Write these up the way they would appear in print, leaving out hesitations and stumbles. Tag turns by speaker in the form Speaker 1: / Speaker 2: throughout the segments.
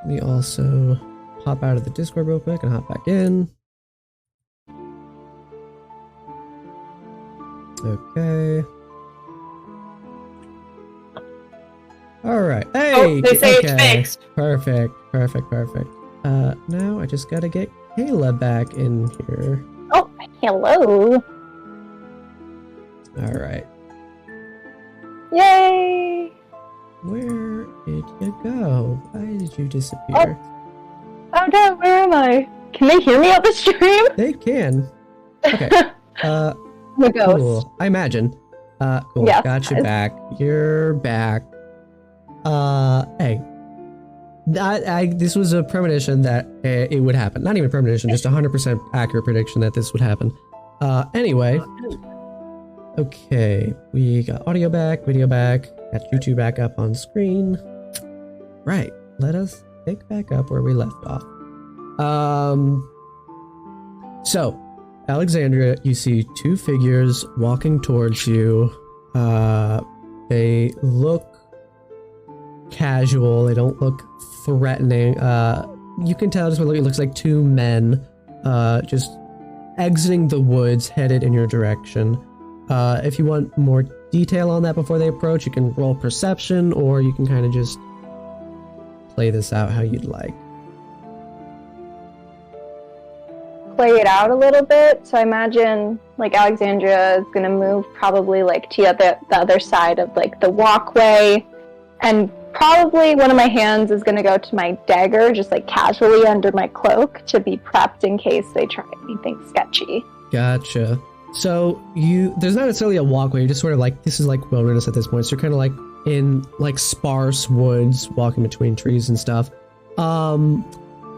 Speaker 1: Let me also pop out of the Discord real quick and hop back in. Okay. Alright. Hey!
Speaker 2: Oh, they say it's fixed.
Speaker 1: Perfect. Now I just gotta get Kayla back in here.
Speaker 3: Oh, hello.
Speaker 1: Alright.
Speaker 3: Yay!
Speaker 1: Where did you go? Why did you disappear?
Speaker 3: Oh no, where am I? Can they hear me on the stream?
Speaker 1: They can. Okay.
Speaker 3: The ghost.
Speaker 1: Cool. I imagine. Cool.
Speaker 3: Yes,
Speaker 1: Got you back. You're back. Hey. This was a premonition that it would happen. Not even a premonition, just 100% accurate prediction that this would happen. Anyway. Okay. We got audio back, video back, got YouTube back up on screen. Right. Let us pick back up where we left off. So, Alexandria, you see two figures walking towards you. They look casual. They don't look threatening. You can tell just by looking, it looks like two men just exiting the woods headed in your direction. If you want more detail on that before they approach, you can roll perception, or you can kind of just play this out how you'd like.
Speaker 3: Play it out a little bit. So I imagine like Alexandria is gonna move probably like to the other side of like the walkway, and probably one of my hands is gonna go to my dagger just like casually under my cloak to be prepped in case they try anything sketchy.
Speaker 1: Gotcha. So there's not necessarily a walkway, you're just sort of like, this is like wilderness at this point, so you're kind of like in like sparse woods walking between trees and stuff.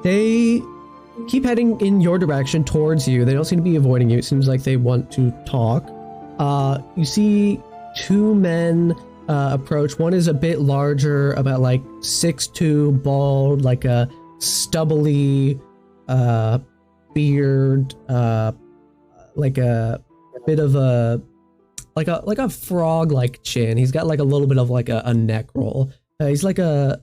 Speaker 1: They keep heading in your direction towards you. They don't seem to be avoiding you. It seems like they want to talk. You see two men approach. One is a bit larger, about like 6'2", bald, like a stubbly beard, like a bit of a like a frog-like chin. He's got like a little bit of like a neck roll. He's like a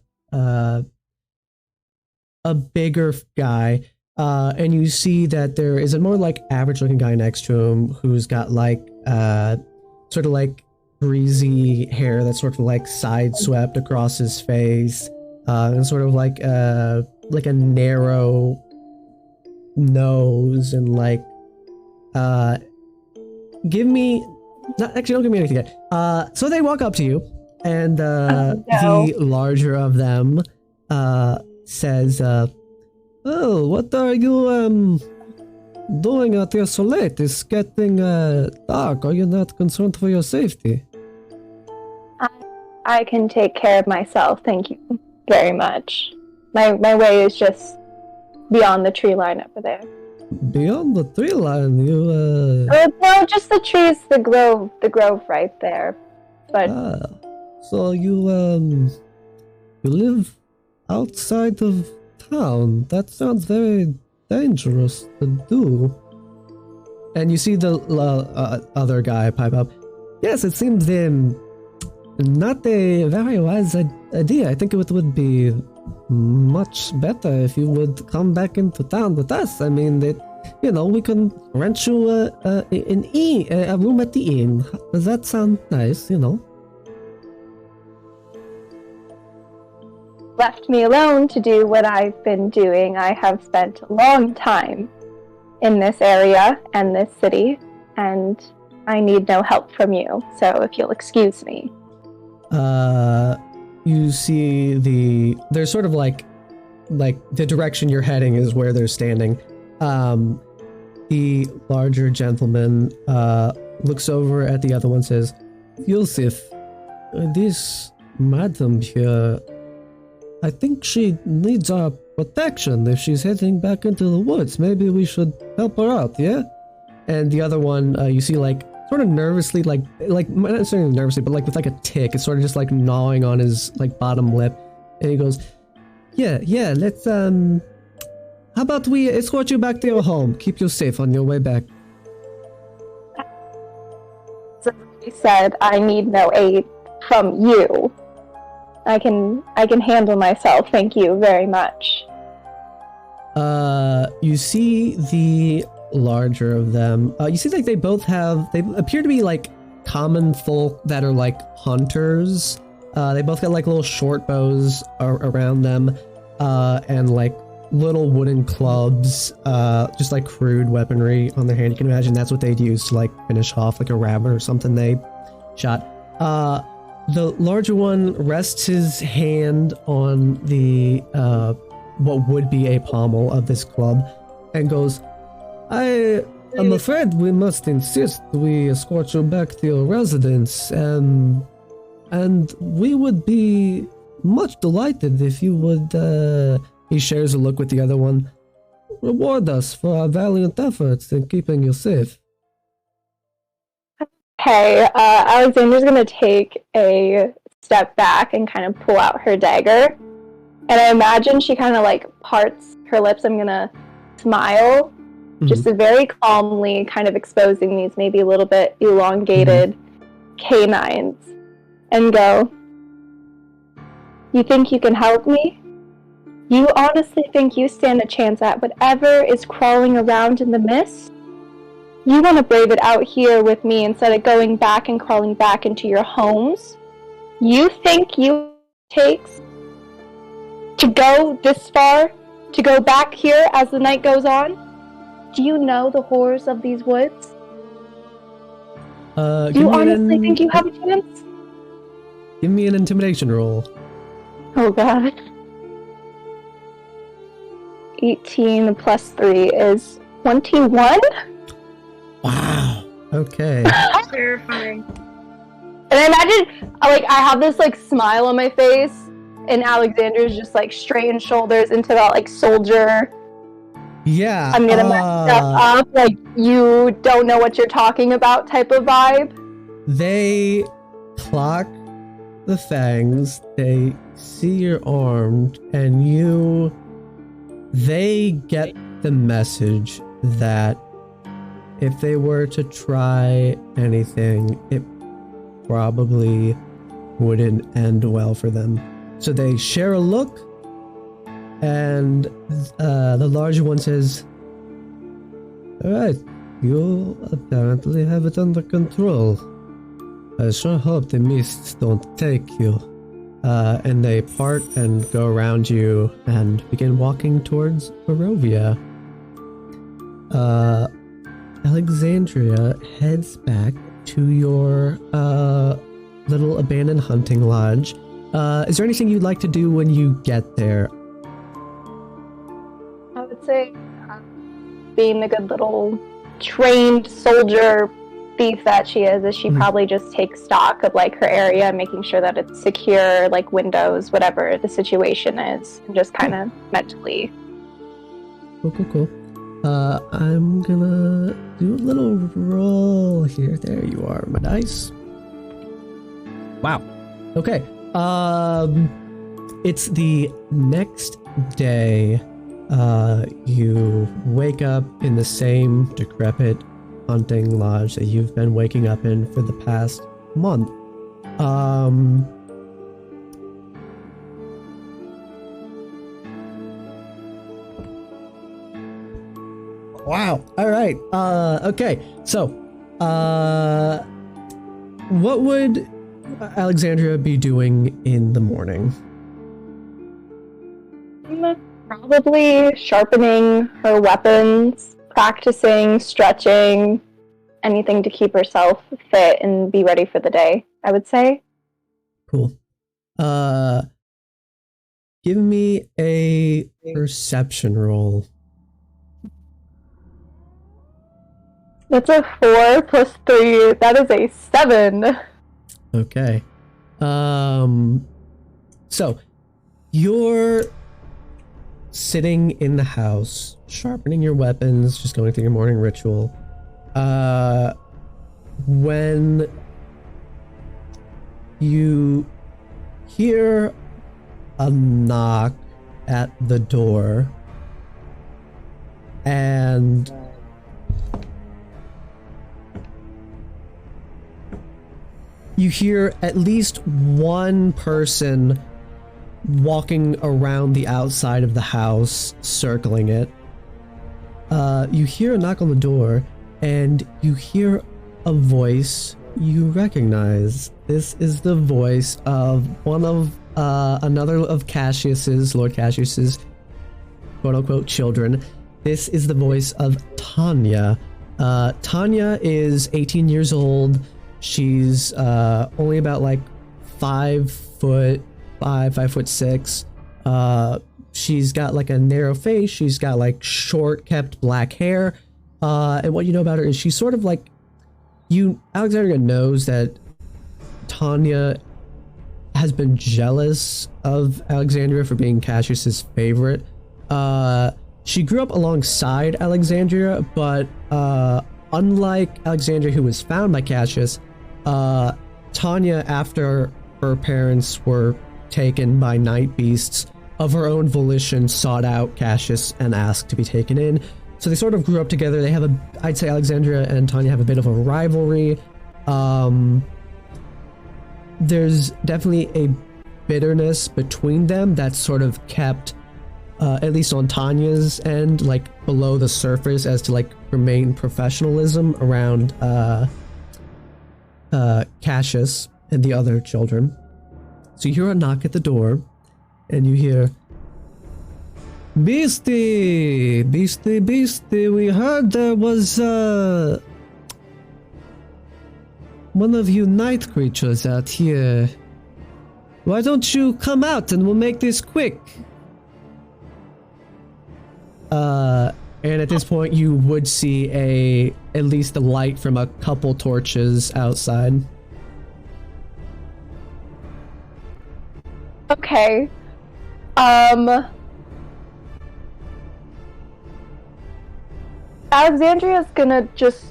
Speaker 1: bigger guy. And you see that there is a more like average looking guy next to him who's got like sort of like greasy hair that's sort of like side swept across his face, and sort of like a narrow nose, and like don't give me anything yet. So they walk up to you, and the larger of them says, "Oh, what are you doing out here so late? It's getting dark. Are you not concerned for your safety?"
Speaker 3: I can take care of myself, thank you very much. My way is just beyond the tree line over there.
Speaker 1: Beyond the tree line, you
Speaker 3: no, just the trees, the grove right there. But
Speaker 1: so you live outside of town. That sounds very dangerous to do. And you see the other guy pipe up. Yes, it seems not a very wise idea. I think it would be much better if you would come back into town with us. I mean, we can rent you a room at the inn. Does that sound nice?
Speaker 3: Left me alone to do what I've been doing. I have spent a long time in this area and this city, and I need no help from you. So if you'll excuse me.
Speaker 1: You see there's sort of like the direction you're heading is where they're standing. The larger gentleman looks over at the other one, says, "Yusuf, this madam here, I think she needs our protection if she's heading back into the woods. Maybe we should help her out, yeah?" And the other one, you see like sort of nervously, like not necessarily nervously, but like with like a tick, it's sort of just like gnawing on his like bottom lip, and he goes, yeah, let's how about we escort you back to your home, keep you safe on your way back.
Speaker 3: So he said, I need no aid from you. I can handle myself. Thank you very much.
Speaker 1: You see the larger of them. You see like they appear to be like common folk that are like hunters. They both got like little short bows around them, and like little wooden clubs, just like crude weaponry on their hand. You can imagine that's what they'd use to like finish off like a rabbit or something they shot. The larger one rests his hand on the what would be a pommel of this club and goes, I am afraid we must insist we escort you back to your residence, and we would be much delighted if you would, he shares a look with the other one, reward us for our valiant efforts in keeping you safe.
Speaker 3: Okay, Alexandra's gonna take a step back and kind of pull out her dagger. And I imagine she kind of like parts her lips. I'm gonna smile, just very calmly, kind of exposing these maybe a little bit elongated canines, and go, you think you can help me? You honestly think you stand a chance at whatever is crawling around in the mist? You want to brave it out here with me instead of going back and crawling back into your homes? You think you takes to go this far? To go back here as the night goes on? Do you know the horrors of these woods? Do you honestly think you have a chance?
Speaker 1: Give me an intimidation roll.
Speaker 3: Oh god. 18 plus 3 is 21?
Speaker 1: Wow. Okay.
Speaker 2: Terrifying.
Speaker 3: And I imagine, like, I have this, like, smile on my face, and Alexandra's just, like, straightened shoulders into that, like, soldier.
Speaker 1: Yeah.
Speaker 3: I'm gonna mess stuff up, like, you don't know what you're talking about type of vibe.
Speaker 1: They clock the fangs, they see you're armed, and they get the message that if they were to try anything, it probably wouldn't end well for them. So they share a look, and the larger one says, alright, you apparently have it under control. I sure hope the mists don't take you. And they part and go around you and begin walking towards Barovia. Alexandria heads back to your little abandoned hunting lodge. Is there anything you'd like to do when you get there?
Speaker 3: I would say, being the good little trained soldier thief that she is she probably just takes stock of, like, her area, making sure that it's secure, like windows, whatever the situation is, and just kind of mentally.
Speaker 1: Cool. I'm gonna do a little roll here. There you are, my dice. Wow. Okay. It's the next day. You wake up in the same decrepit hunting lodge that you've been waking up in for the past month. Wow. All right. Okay. So, what would Alexandria be doing in the morning?
Speaker 3: Probably sharpening her weapons, practicing, stretching, anything to keep herself fit and be ready for the day, I would say.
Speaker 1: Cool. Give me a perception roll.
Speaker 3: That's a 4 plus 3. That is a 7.
Speaker 1: Okay. So you're sitting in the house, sharpening your weapons, just going through your morning ritual. When you hear a knock at the door, and you hear at least one person walking around the outside of the house, circling it. You hear a knock on the door, and you hear a voice you recognize. This is the voice of one of another of Cassius's, Lord Cassius's, quote-unquote children. This is the voice of Tanya. Tanya is 18 years old. She's only about like 5'6". She's got like a narrow face. She's got like short kept black hair. And what you know about her is she's sort of like, Alexandria knows that Tanya has been jealous of Alexandria for being Cassius's favorite. She grew up alongside Alexandria, but unlike Alexandria, who was found by Cassius, Tanya, after her parents were taken by night beasts, of her own volition sought out Cassius and asked to be taken in. So they sort of grew up together. They have I'd say Alexandria and Tanya have a bit of a rivalry. There's definitely a bitterness between them that's sort of kept, at least on Tanya's end, like below the surface as to like remain professionalism around Cassius and the other children. So you hear a knock at the door, and you hear, Beastie, Beastie, Beastie, we heard there was one of you night creatures out here. Why don't you come out and we'll make this quick? And at this point you would see at least the light from a couple torches outside.
Speaker 3: Okay. Alexandria's gonna just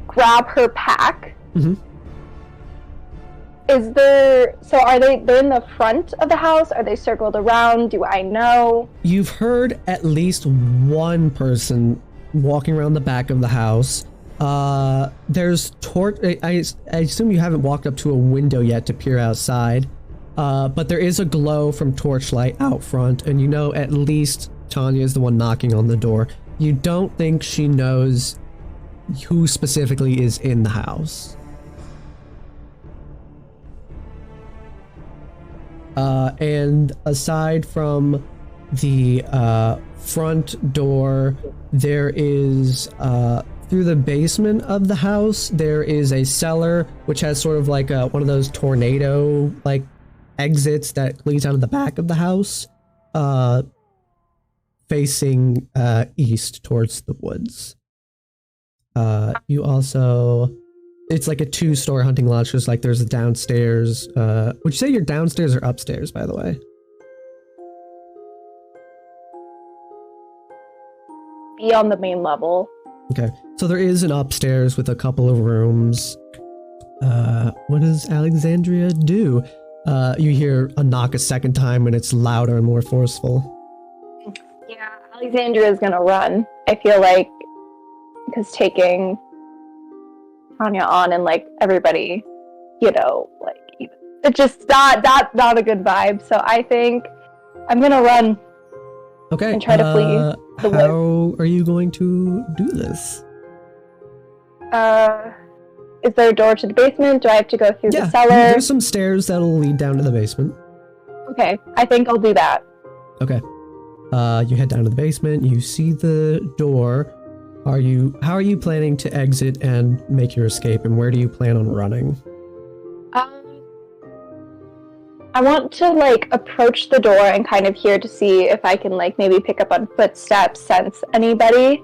Speaker 3: grab her pack.
Speaker 1: Mm-hmm.
Speaker 3: They're in the front of the house? Are they circled around? Do I know?
Speaker 1: You've heard at least one person walking around the back of the house. There's I assume you haven't walked up to a window yet to peer outside. But there is a glow from torchlight out front, and you know at least Tanya is the one knocking on the door. You don't think she knows who specifically is in the house. And aside from the front door, there is, through the basement of the house, there is a cellar which has sort of like one of those tornado like exits that leads out of the back of the house, facing east towards the woods. You also, it's like a 2-story hunting lodge. There's a downstairs. Would you say you're downstairs or upstairs, by the way?
Speaker 3: Be on the main level.
Speaker 1: Okay, so there is an upstairs with a couple of rooms. What does Alexandria do? You hear a knock a second time, and it's louder and more forceful.
Speaker 3: Yeah, Alexandria is gonna run. I feel like, because taking Tanya on and like everybody, you know, like it's just not a good vibe. So I think I'm gonna run.
Speaker 1: Okay.
Speaker 3: And try to flee the woods.
Speaker 1: How are you going to do this?
Speaker 3: Is there a door to the basement? Do I have to go through the cellar?
Speaker 1: There's some stairs that'll lead down to the basement.
Speaker 3: Okay, I think I'll do that.
Speaker 1: Okay. You head down to the basement. You see the door. How are you planning to exit and make your escape, and where do you plan on running?
Speaker 3: I want to like approach the door and kind of hear to see if I can like maybe pick up on footsteps, sense anybody,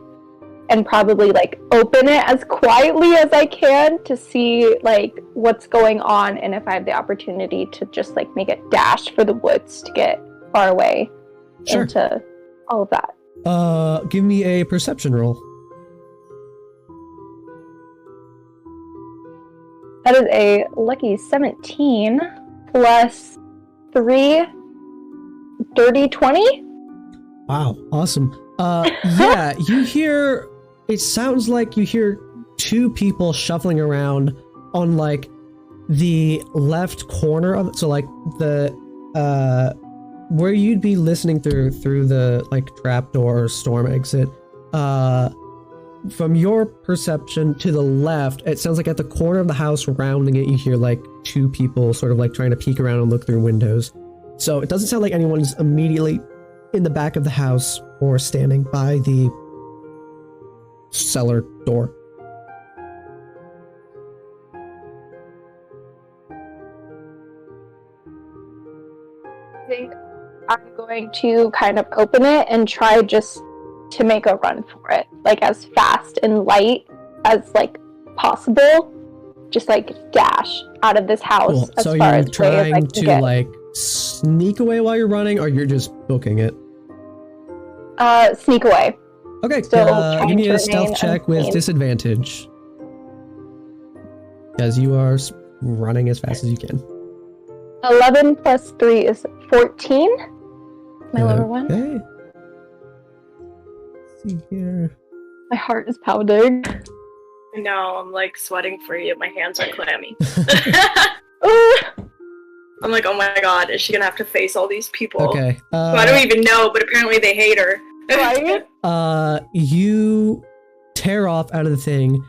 Speaker 3: and probably like open it as quietly as I can to see like what's going on, and if I have the opportunity to just like make a dash for the woods to get far away.
Speaker 1: Sure.
Speaker 3: Into all of that.
Speaker 1: Give me a perception roll.
Speaker 3: That is a lucky 17 plus 3, dirty 20.
Speaker 1: Wow, awesome. Yeah, it sounds like you hear two people shuffling around on like the left corner of it. So like the where you'd be listening through the like trapdoor or storm exit, from your perception to the left, it sounds like at the corner of the house, rounding it, you hear like two people sort of like trying to peek around and look through windows. So it doesn't sound like anyone's immediately in the back of the house or standing by the cellar door.
Speaker 3: I think I'm going to kind of open it and try just to make a run for it, like as fast and light as like possible. Just like dash out of this house.
Speaker 1: Cool.
Speaker 3: As
Speaker 1: so
Speaker 3: far
Speaker 1: you're
Speaker 3: as
Speaker 1: trying to like sneak away while you're running, or you're just booking it?
Speaker 3: Sneak away.
Speaker 1: Okay,
Speaker 3: So
Speaker 1: give me a stealth check with disadvantage, as you are running as fast as you can.
Speaker 3: 11 plus 3 is 14. My lower one.
Speaker 1: Okay. Let's see here.
Speaker 3: My heart is pounding.
Speaker 2: I know, I'm like sweating for you. My hands are clammy. I'm like, oh my god, is she gonna have to face all these people?
Speaker 1: Okay.
Speaker 2: Who I don't even know, but apparently they hate her.
Speaker 3: Right?
Speaker 1: You tear off out of the thing.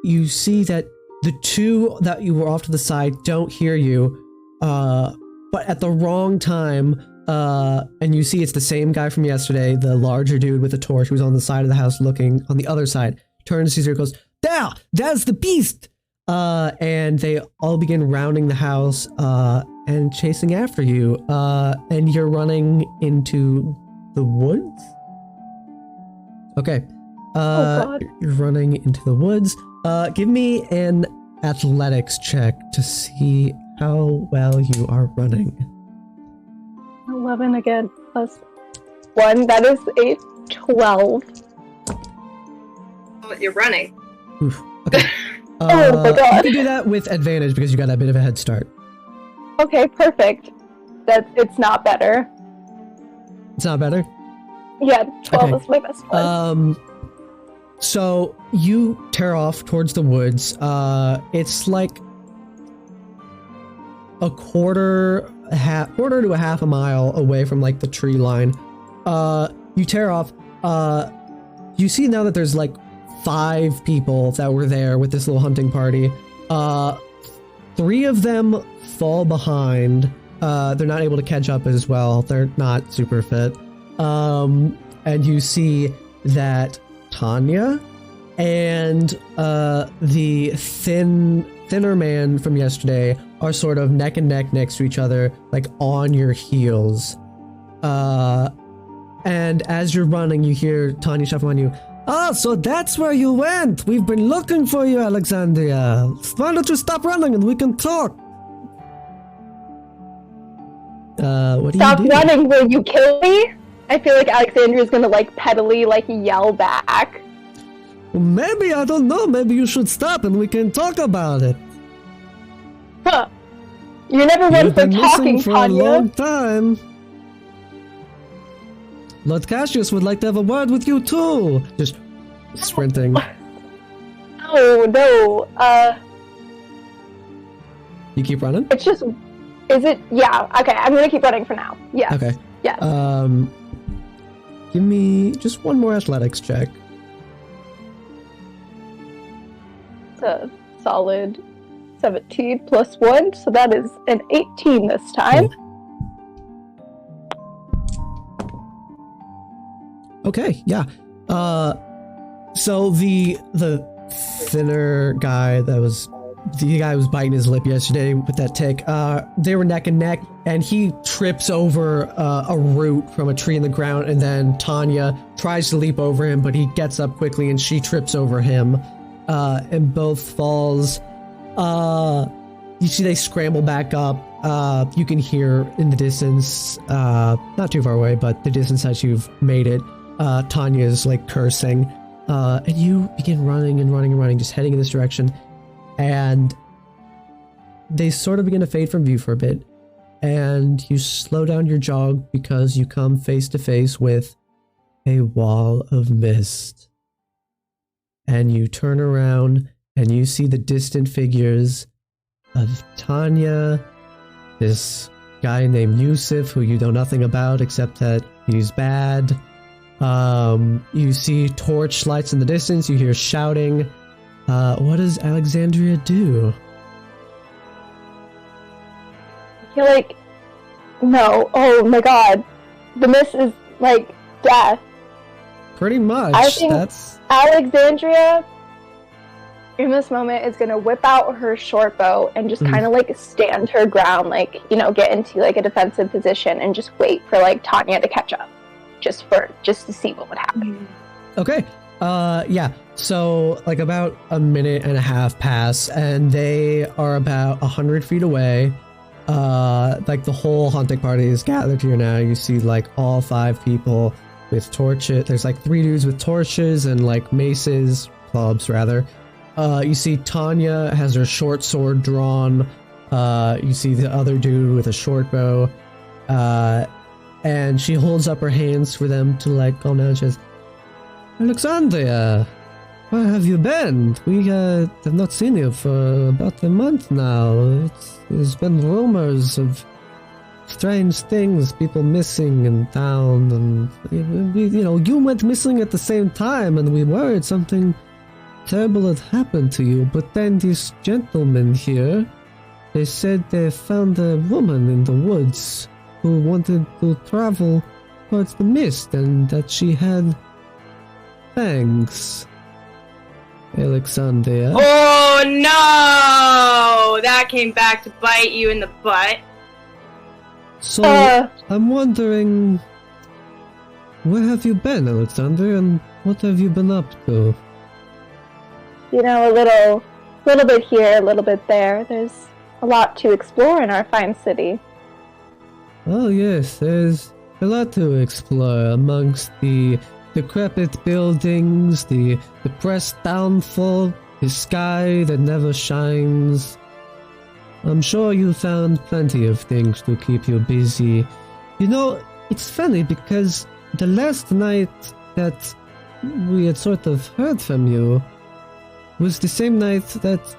Speaker 1: You see that the two that you were off to the side don't hear you, but at the wrong time, and you see it's the same guy from yesterday, the larger dude with the torch who's on the side of the house looking on the other side, turns, sees her, goes, "There! That's the beast!" And they all begin rounding the house, and chasing after you, and you're running into the woods? Okay. You're running into the woods. Give me an athletics check to see how well you are running.
Speaker 3: 11 again, plus 1. That is a 12.
Speaker 2: Oh, you're running.
Speaker 1: Oof. Okay.
Speaker 3: Oh my god.
Speaker 1: You can do that with advantage because you got a bit of a head start.
Speaker 3: Okay, perfect. It's not better.
Speaker 1: It's not better?
Speaker 3: Yeah, 12
Speaker 1: Okay.
Speaker 3: is my best one.
Speaker 1: So you tear off towards the woods. It's like a quarter to a half a mile away from like the tree line. You tear off. You see now that there's like 5 people that were there with this little hunting party. 3 of them fall behind. They're not able to catch up as well. They're not super fit. And you see that Tanya and the thinner man from yesterday are sort of neck and neck next to each other, like on your heels. And as you're running, you hear Tanya shuffle on you. "Ah, so that's where you went. We've been looking for you, Alexandria. Why don't you stop running and we can talk?" What do
Speaker 3: Stop
Speaker 1: you do?
Speaker 3: running, will you kill me? I feel like Alexandria's gonna like pettily like yell back.
Speaker 1: Maybe, I don't know, maybe you should stop and we can talk about it.
Speaker 3: Huh. You're never one
Speaker 1: You've
Speaker 3: for
Speaker 1: been
Speaker 3: talking,
Speaker 1: missing for a
Speaker 3: Tanya.
Speaker 1: long time. Lord Cassius would like to have a word with you too. Just sprinting.
Speaker 3: Oh no.
Speaker 1: You keep running?
Speaker 3: It's just. Is it? Yeah. Okay. I'm gonna keep running for now. Yeah.
Speaker 1: Okay.
Speaker 3: Yes.
Speaker 1: Give me just one more athletics check.
Speaker 3: It's a solid 17 plus 1, so that is an 18 this time.
Speaker 1: Okay, yeah. So the thinner guy that was the guy who was biting his lip yesterday with that tick, they were neck and neck, and he trips over a root from a tree in the ground, and then Tanya tries to leap over him, but he gets up quickly and she trips over him, and both falls. You see they scramble back up. You can hear in the distance, not too far away, but the distance that you've made it, Tanya's like cursing, and you begin running and running and running, just heading in this direction. And they sort of begin to fade from view for a bit, and you slow down your jog because you come face to face with a wall of mist. And you turn around and you see the distant figures of Tanya, this guy named Yusuf, who you know nothing about except that he's bad. You see torch lights in the distance, you hear shouting. What does Alexandria do?
Speaker 3: I feel like, no, oh my god, the mist is like death.
Speaker 1: Pretty much.
Speaker 3: I think
Speaker 1: That's
Speaker 3: Alexandria, in this moment, is gonna whip out her short bow and just kind of like stand her ground, like, you know, get into like a defensive position and just wait for like Tanya to catch up, just to see what would happen.
Speaker 1: okay. Yeah. So like about a minute and a half pass, and they are about 100 feet away. Like the whole hunting party is gathered here now. You see like all 5 people with torches. There's like 3 dudes with torches and like maces, clubs rather. You see Tanya has her short sword drawn. You see the other dude with a short bow. And she holds up her hands for them to like go down. She says, Alexandria, where have you been? We have not seen you for about a month now. There's been rumors of strange things, people missing in town, and you went missing at the same time, and we worried something terrible had happened to you. But then this gentleman here, they said they found a woman in the woods who wanted to travel towards the mist, and that she had fangs. Alexandria.
Speaker 4: Oh no! That came back to bite you in the butt.
Speaker 1: So, I'm wondering, where have you been, Alexander, and what have you been up to?
Speaker 3: You know, a little bit here, a little bit there. There's a lot to explore in our fine city.
Speaker 1: Oh yes, there's a lot to explore amongst the decrepit buildings, the depressed downfall, the sky that never shines. I'm sure you found plenty of things to keep you busy. You know, it's funny because the last night that we had sort of heard from you was the same night that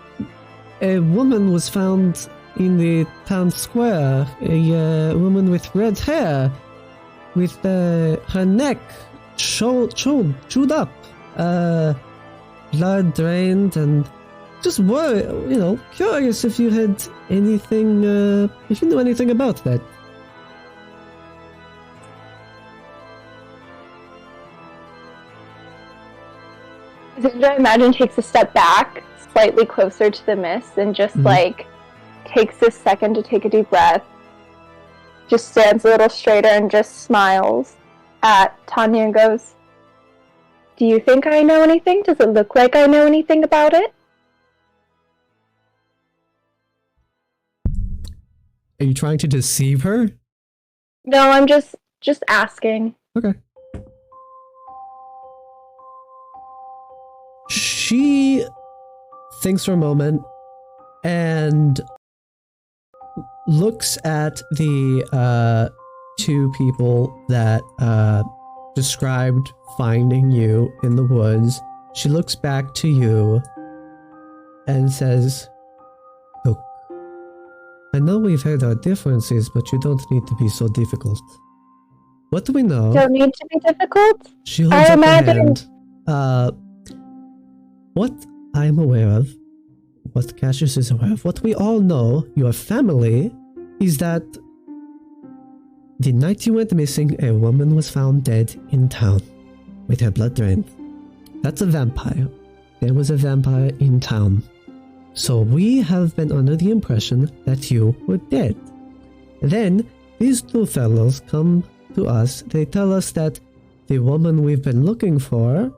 Speaker 1: a woman was found in the town square. A woman with red hair, with her neck chewed up, blood drained, and just were, curious if you had anything, if you knew anything about that.
Speaker 3: I imagine takes a step back, slightly closer to the mist, and just like takes a second to take a deep breath. Just stands a little straighter and just smiles at Tanya and goes, "Do you think I know anything? Does it look like I know anything about it?"
Speaker 1: Are you trying to deceive her?
Speaker 3: No, I'm just asking.
Speaker 1: Okay. She thinks for a moment and looks at the 2 people that described finding you in the woods. She looks back to you and says, "Look, I know we've had our differences, but you don't need to be so difficult. What do we know?"
Speaker 3: Don't need to be difficult?
Speaker 1: She holds up her hand. What I'm aware of, what Cassius is aware of, what we all know, your family, is that the night you went missing, a woman was found dead in town, with her blood drained. That's a vampire. There was a vampire in town. So we have been under the impression that you were dead. Then, these 2 fellows come to us. They tell us that the woman we've been looking for,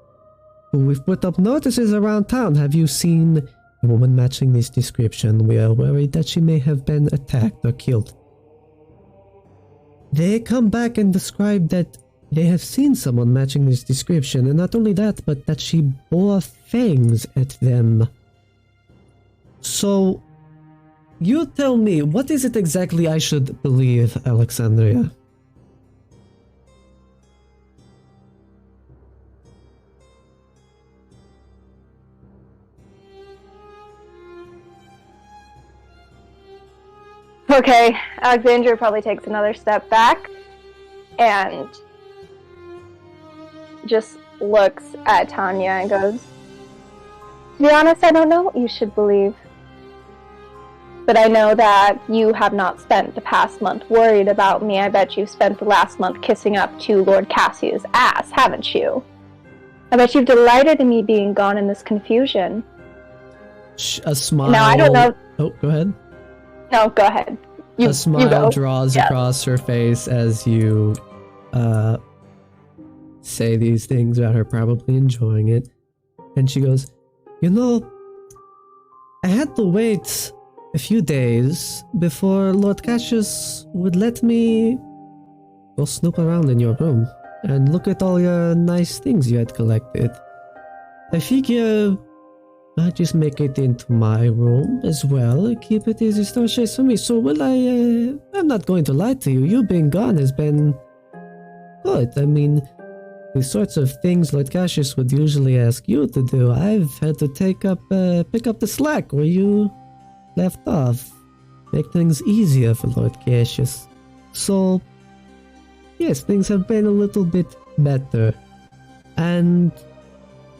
Speaker 1: who we've put up notices around town, have you seen a woman matching this description? We are worried that she may have been attacked or killed. They come back and describe that they have seen someone matching this description, and not only that, but that she bore fangs at them. So, you tell me, what is it exactly I should believe, Alexandria?
Speaker 3: Okay, Alexandria probably takes another step back and just looks at Tanya and goes, to be honest, I don't know what you should believe. But I know that you have not spent the past month worried about me. I bet you've spent the last month kissing up to Lord Cassia's ass, haven't you? I bet you've delighted in me being gone in this confusion.
Speaker 1: A smile...
Speaker 3: Now, I don't know...
Speaker 1: Oh, go ahead.
Speaker 3: No, go ahead.
Speaker 1: A smile draws across her face as you say these things about her probably enjoying it. And she goes, you know, I had to wait a few days before Lord Cassius would let me go snoop around in your room and look at all your nice things you had collected. I figure I'd just make it into my room as well, keep it easy staircase for me. So I'm not going to lie to you, you being gone has been good. I mean, the sorts of things Lord Cassius would usually ask you to do, I've had to pick up the slack where you left off. Make things easier for Lord Cassius. So, yes, things have been a little bit better. And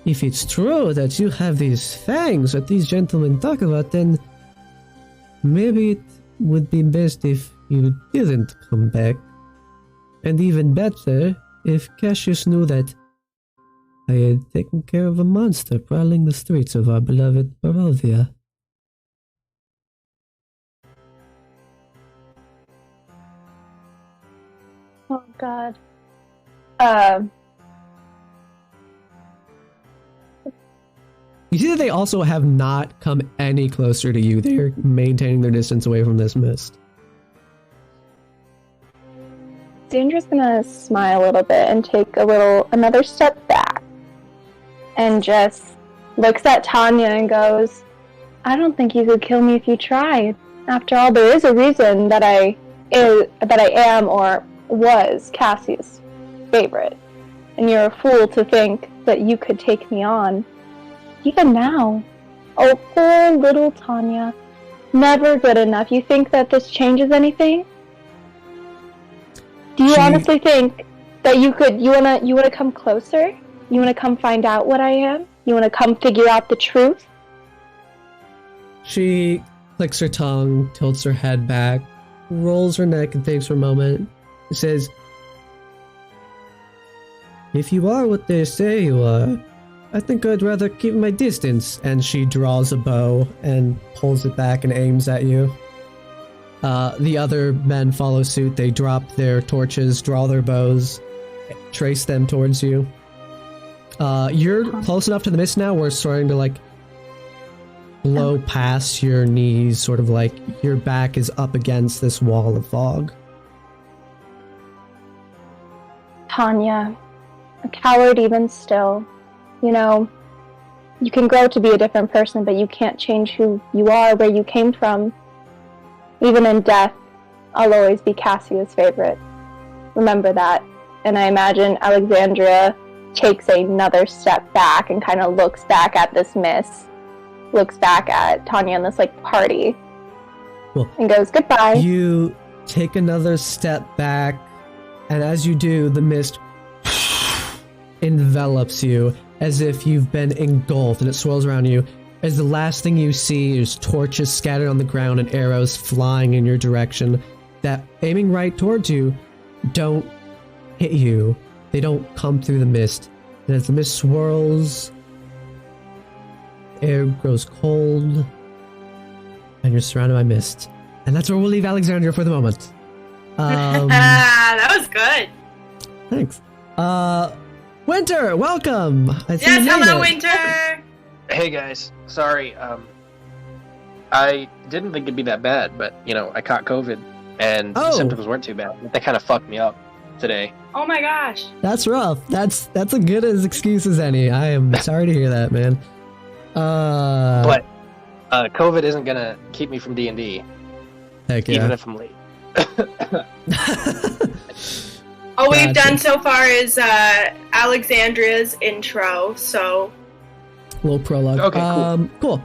Speaker 1: if it's true that you have these fangs that these gentlemen talk about, then maybe it would be best if you didn't come back. And even better, if Cassius knew that I had taken care of a monster prowling the streets of our beloved Barovia.
Speaker 3: Oh, God.
Speaker 1: You see that they also have not come any closer to you. They're maintaining their distance away from this mist.
Speaker 3: Dandra's gonna smile a little bit and take another step back. And just looks at Tanya and goes, I don't think you could kill me if you tried. After all, there is a reason that I am or was Cassie's favorite. And you're a fool to think that you could take me on. Even now. Oh, poor little Tanya. Never good enough. You think that this changes anything? Do you honestly think that you wanna come closer? You wanna come find out what I am? You wanna come figure out the truth?
Speaker 1: She clicks her tongue, tilts her head back, rolls her neck and thinks for a moment. She says, if you are what they say you are, I think I'd rather keep my distance. And she draws a bow and pulls it back and aims at you. The other men follow suit. They drop their torches, draw their bows, trace them towards you. You're close enough to the mist now where it's starting to blow past your knees, sort of like your back is up against this wall of fog.
Speaker 3: Tanya, a coward even still. You know, you can grow to be a different person, but you can't change who you are, where you came from. Even in death, I'll always be Cassia's favorite. Remember that. And I imagine Alexandria takes another step back and kind of looks back at this mist, looks back at Tanya and this party, and goes, goodbye.
Speaker 1: You take another step back, and as you do, the mist envelops you as if you've been engulfed, and it swirls around you as the last thing you see is torches scattered on the ground and arrows flying in your direction that, aiming right towards you, don't hit you. They don't come through the mist. And as the mist swirls, the air grows cold, and you're surrounded by mist. And that's where we'll leave Alexandria for the moment.
Speaker 2: That was good.
Speaker 1: Thanks. Winter, welcome!
Speaker 2: Yes, hello, Winter!
Speaker 5: Hey guys, sorry, I didn't think it'd be that bad, but, I caught COVID, and the symptoms weren't too bad. They kind of fucked me up today.
Speaker 2: Oh my gosh.
Speaker 1: That's rough. That's a good as excuse as any. I am sorry to hear that, man.
Speaker 5: But, COVID isn't gonna keep me from D&D.
Speaker 1: Heck yeah.
Speaker 5: Even if I'm late.
Speaker 2: All we've done so far is Alexandria's intro, so...
Speaker 1: little prologue.
Speaker 5: Okay,
Speaker 1: cool.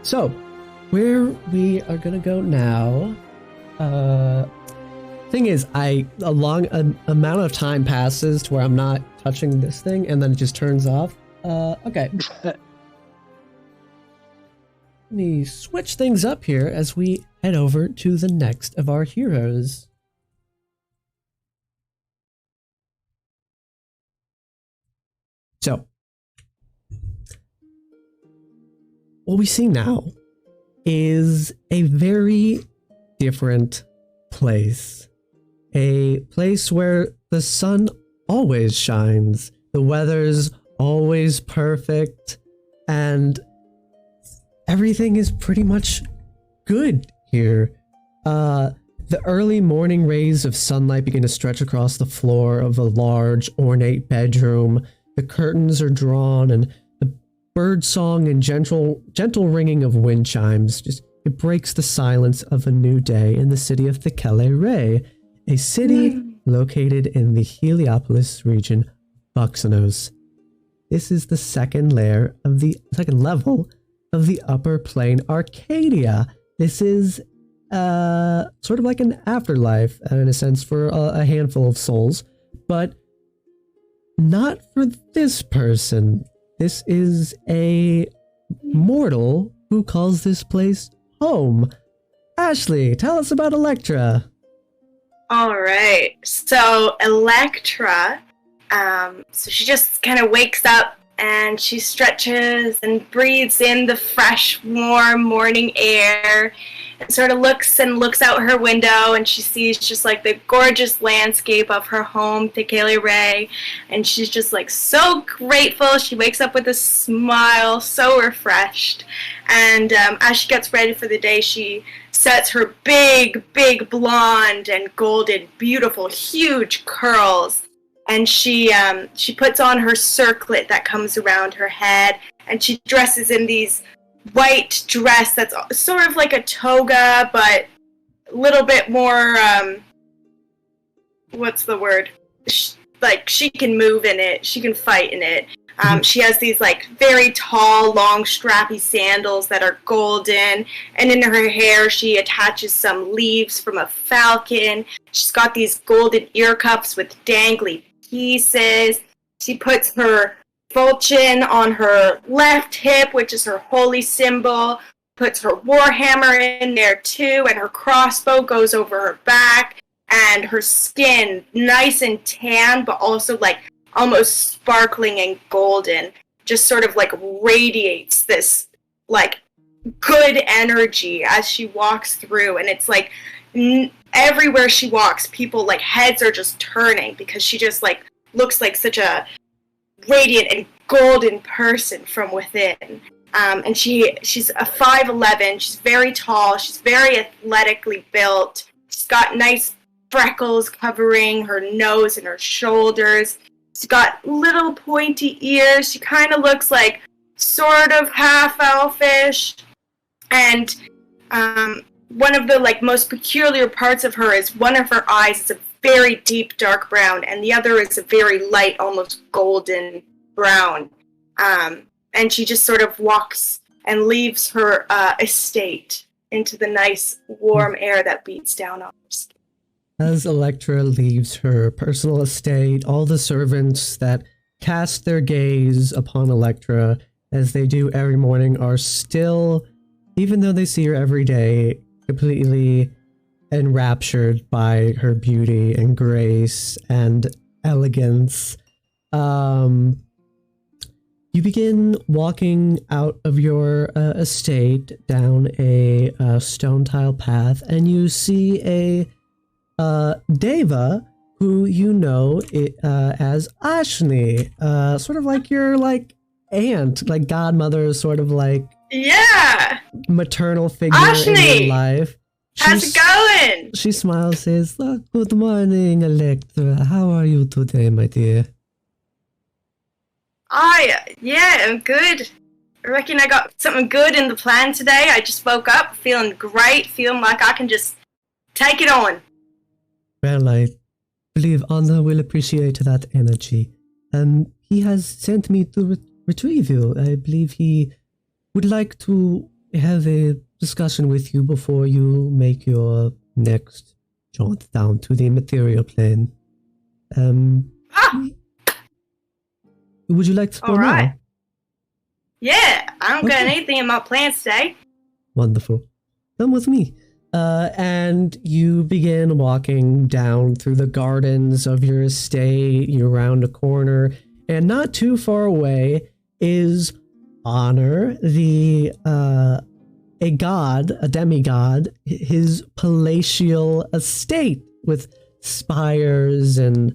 Speaker 1: So, where we are gonna go now Thing is, a long amount of time passes to where I'm not touching this thing, and then it just turns off. Okay. Let me switch things up here as we head over to the next of our heroes. So, what we see now is a very different place. A place where the sun always shines, the weather's always perfect, and everything is pretty much good here. The early morning rays of sunlight begin to stretch across the floor of a large, ornate bedroom. The curtains are drawn, and the bird song and gentle ringing of wind chimes it breaks the silence of a new day in the city of Thekele, a city located in the Heliopolis region, Buxanos. This is the second level of the upper plane Arcadia. This is sort of like an afterlife in a sense for a handful of souls, but not for this person. This is a mortal who calls this place home. Ashley, tell us about Electra.
Speaker 2: All right. So Electra, so she just kind of wakes up and she stretches and breathes in the fresh, warm morning air and sort of looks out her window, and she sees just like the gorgeous landscape of her home, Thekele, and she's just like so grateful. She wakes up with a smile, so refreshed, and as she gets ready for the day, she sets her big blonde and golden, beautiful, huge curls, and she puts on her circlet that comes around her head, and she dresses in these white dress that's sort of like a toga, but a little bit more, what's the word? Like, she can move in it, she can fight in it. She has these, like, very tall, long, strappy sandals that are golden, and in her hair she attaches some leaves from a falcon. She's got these golden ear cuffs with dangly pieces. She puts her falchion on her left hip, which is her holy symbol, puts her warhammer in there too, and her crossbow goes over her back, and her skin nice and tan, but also like almost sparkling and golden, just sort of like radiates this like good energy as she walks through, and it's like everywhere she walks, people like heads are just turning because she just like looks like such a radiant and golden person from within. And she's a 5'11", she's very tall, she's very athletically built, she's got nice freckles covering her nose and her shoulders, she's got little pointy ears, she kind of looks like sort of half elfish, and one of the like most peculiar parts of her is one of her eyes is a very deep dark brown, and the other is a very light, almost golden brown. And she just sort of walks and leaves her estate into the nice, warm air that beats down on her skin.
Speaker 1: As Electra leaves her personal estate, all the servants that cast their gaze upon Electra, as they do every morning, are still, even though they see her every day, completely enraptured by her beauty and grace and elegance. You begin walking out of your estate down a stone tile path, and you see a Deva, who you know as Ashni, sort of like your like aunt, like godmother, sort of like maternal figure in your life.
Speaker 2: How's it going?
Speaker 1: She smiles, says, "Good morning, Electra. How are you today, my dear?"
Speaker 2: I'm good. I reckon I got something good in the plan today. I just woke up feeling great, feeling like I can just take it on.
Speaker 1: Well, I believe Anna will appreciate that energy. He has sent me to retrieve you. I believe he would like to have a discussion with you before you make your next jaunt down to the material plane. Would you like to go
Speaker 2: All right.
Speaker 1: now?
Speaker 2: Yeah, I don't got
Speaker 1: Okay.
Speaker 2: anything in my plans today.
Speaker 1: Wonderful. Come with me. And you begin walking down through the gardens of your estate. You're around a corner, and not too far away is Honor, a god, a demigod, his palatial estate with spires and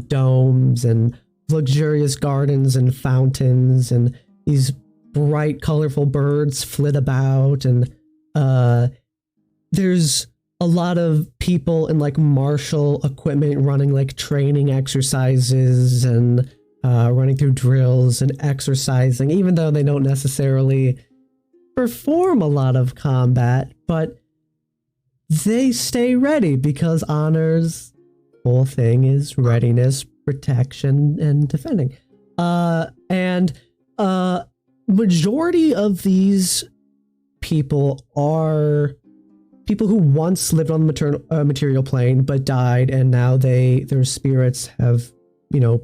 Speaker 1: domes and luxurious gardens and fountains, and these bright, colorful birds flit about, and there's a lot of people in like martial equipment running like training exercises and running through drills and exercising, even though they don't necessarily perform a lot of combat, but they stay ready because Honor's whole thing is readiness, protection, and defending. Majority of these people are people who once lived on the material plane but died, and now their spirits have,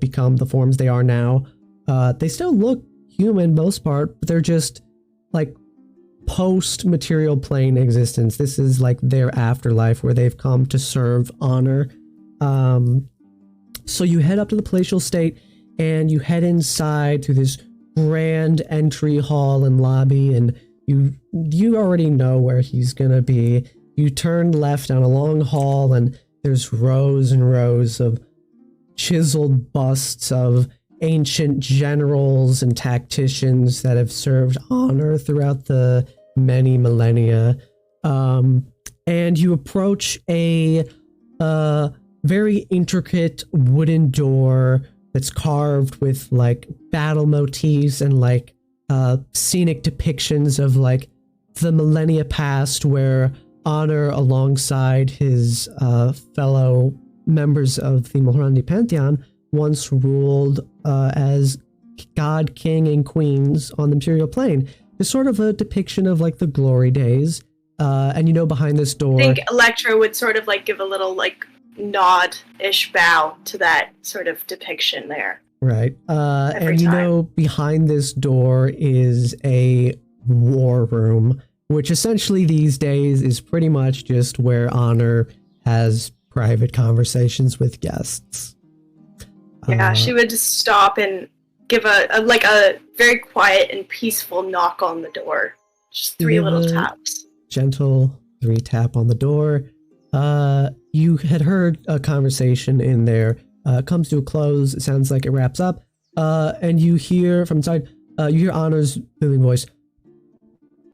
Speaker 1: become the forms they are now. They still look human most part, but they're just like post-material plane existence. This is like their afterlife where they've come to serve Honor. So you head up to the palatial state and you head inside through this grand entry hall and lobby, and you already know where he's gonna be. You turn left down a long hall and there's rows and rows of chiseled busts of ancient generals and tacticians that have served Honor throughout the many millennia. And you approach a very intricate wooden door that's carved with like battle motifs and like scenic depictions of like the millennia past, where Honor, alongside his fellow members of the Mohrandi Pantheon, once ruled as god, king, and queens on the material plane. It's sort of a depiction of like the glory days. And behind this door,
Speaker 2: I think Electra would sort of like give a little like nod-ish bow to that sort of depiction there.
Speaker 1: right? And behind this door is a war room, which essentially these days is pretty much just where Honor has private conversations with guests.
Speaker 2: Yeah, she would just stop and give a very quiet and peaceful knock on the door. Just three little taps.
Speaker 1: Gentle 3 tap on the door. You had heard a conversation in there. Comes to a close. It sounds like it wraps up. And you hear from inside, you hear Honor's booming voice.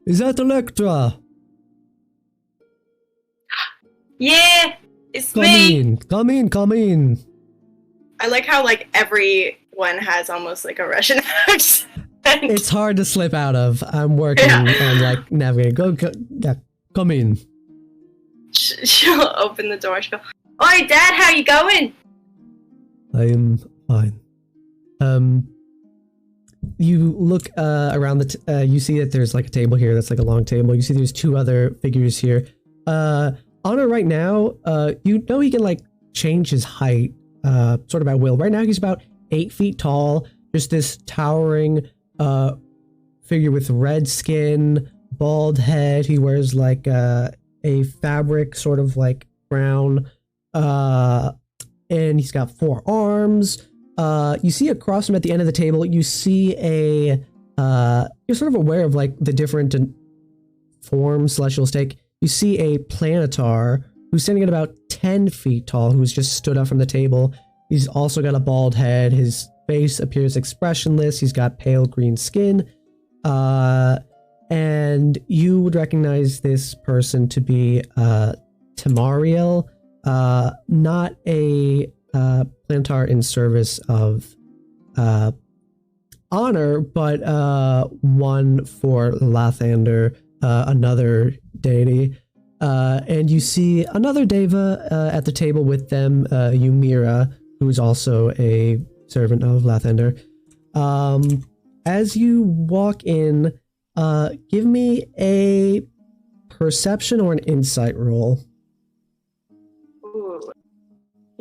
Speaker 1: Is that Electra?
Speaker 2: Yeah, it's me.
Speaker 1: Come in.
Speaker 2: I like how like everyone has almost like a Russian accent.
Speaker 1: It's hard to slip out of. I'm working on like navigating. Go, yeah, come in.
Speaker 2: She'll open the door. She'll go, "Oi, Dad, how you going?"
Speaker 1: I am fine. You look around you see that there's like a table here that's like a long table. You see there's 2 other figures here. Honor right now, he can like change his height sort of at will. Right now he's about 8 feet tall, just this towering figure with red skin, bald head. He wears like a fabric sort of like brown, and he's got 4 arms. You see across him at the end of the table, you see you're sort of aware of like the different forms Celestials take. You see a planetar who's standing at about 10 feet tall, who's just stood up from the table. He's also got a bald head. His face appears expressionless. He's got pale green skin. And you would recognize this person to be Tamariel, not a planetar in service of Honor, but one for Lathander, another deity. And you see another Deva at the table with them, Ymira, who is also a servant of Lathander. As you walk in, give me a perception or an insight roll.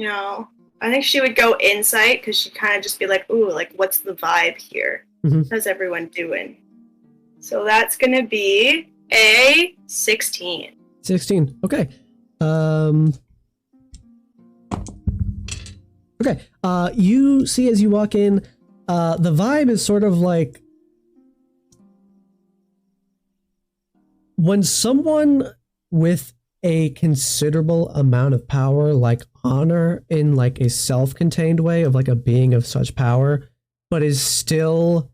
Speaker 2: I think she would go insight because she'd kind of just be like, ooh, like, what's the vibe here? How's everyone doing? So that's going to be a 16.
Speaker 1: 16. Okay. Okay. You see as you walk in, the vibe is sort of like when someone with a considerable amount of power, like Honor in like a self-contained way of like a being of such power, but is still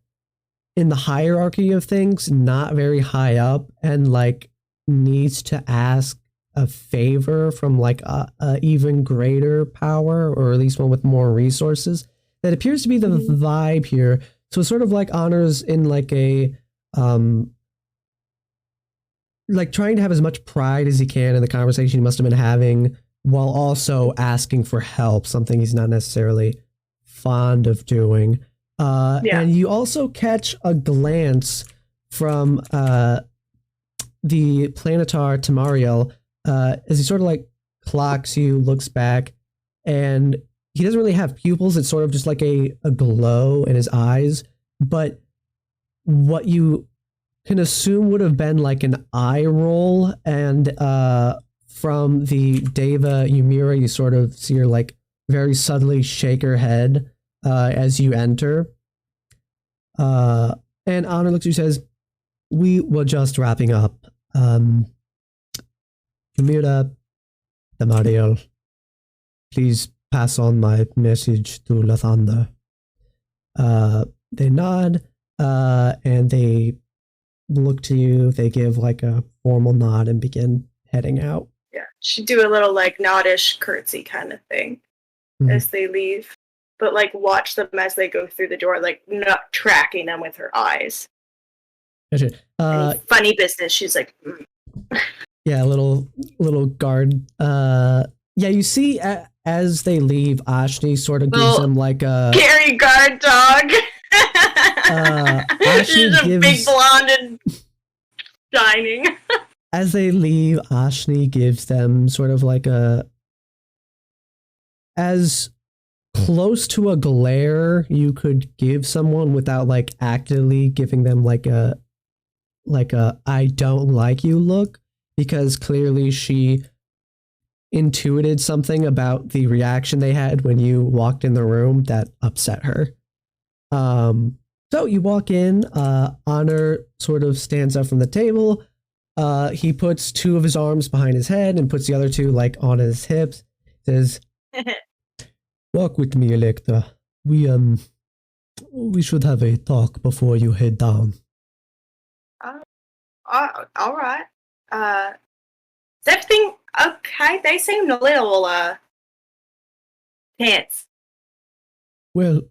Speaker 1: in the hierarchy of things, not very high up, and like needs to ask a favor from like a even greater power, or at least one with more resources. That appears to be the vibe here. So it's sort of like Honor's in like a like trying to have as much pride as he can in the conversation he must have been having, while also asking for help, something he's not necessarily fond of doing. And you also catch a glance from the Planetar Tamariel as he sort of like clocks you, looks back, and he doesn't really have pupils. It's sort of just like a glow in his eyes. But what you can assume would have been like an eye roll, and from the Deva Ymira, you sort of see her like very subtly shake her head as you enter. And Honor looks at you and says, "We were just wrapping up. Ymira, Tamariel, please pass on my message to Lathander." They nod, and they look to you. They give like a formal nod and begin heading out.
Speaker 2: Yeah, she'd do a little like nodish curtsy kind of thing as they leave, but like watch them as they go through the door, like not tracking them with her eyes.
Speaker 1: Gotcha.
Speaker 2: Funny business. She's like,
Speaker 1: yeah, little guard. Yeah, you see as they leave, Ashni sort of gives them like a
Speaker 2: scary guard dog. She's a big blonde and shining.
Speaker 1: As they leave, Ashni gives them sort of like as close to a glare you could give someone without like actively giving them like a I don't like you look, because clearly she intuited something about the reaction they had when you walked in the room that upset her. So you walk in, Honor sort of stands up from the table. He puts two of his arms behind his head and puts the other two like on his hips. Says, "Walk with me, Electra. We should have a talk before you head down."
Speaker 2: All right. Is everything okay? They seem a little tense.
Speaker 1: Well,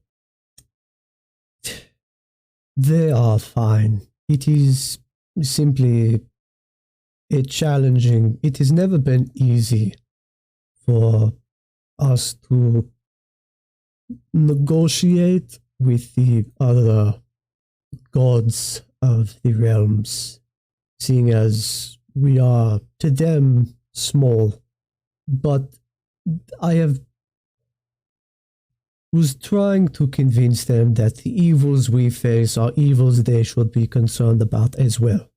Speaker 1: they are fine. It is simply it has never been easy for us to negotiate with the other gods of the realms, seeing as we are to them small. But I was trying to convince them that the evils we face are evils they should be concerned about as well.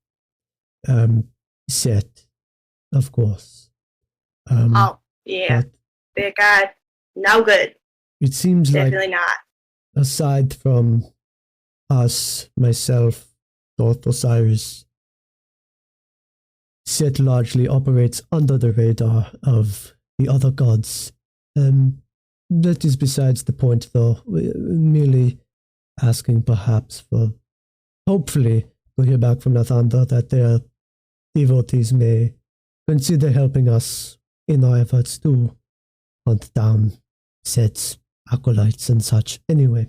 Speaker 1: Set, of course.
Speaker 2: Yeah. Big God. No good.
Speaker 1: It seems
Speaker 2: definitely
Speaker 1: like,
Speaker 2: not.
Speaker 1: Aside from us, myself, Dort Osiris, Set largely operates under the radar of the other gods. That is besides the point, though. We're merely asking perhaps for, hopefully, to hear back from Lathander that their devotees may consider helping us in our efforts to hunt down Set's acolytes and such. Anyway,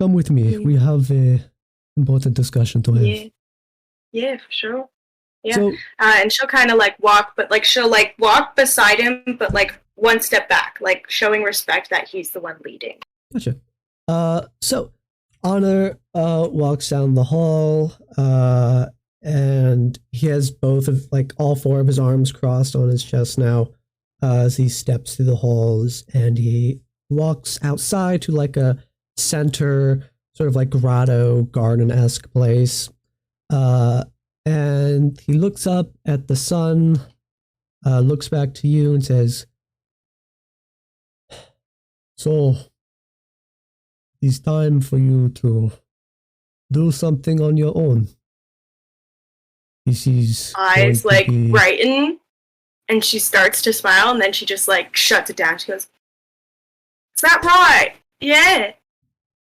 Speaker 1: come with me. We have a important discussion to have.
Speaker 2: Yeah, for sure. Yeah.
Speaker 1: So,
Speaker 2: and she'll kind of like walk, but like she'll like walk beside him, but like one step back, like showing respect that he's the one leading.
Speaker 1: Gotcha. So Honor walks down the hall, and he has both of like all four of his arms crossed on his chest now. as he steps through the halls and he walks outside to like a center, sort of like grotto, garden-esque place. And he looks up at the sun, looks back to you and says, "So, it's time for you to do something on your own." This is
Speaker 2: eyes like brighten, and she starts to smile, and then she just like shuts it down. She goes, "Is that right? Yeah.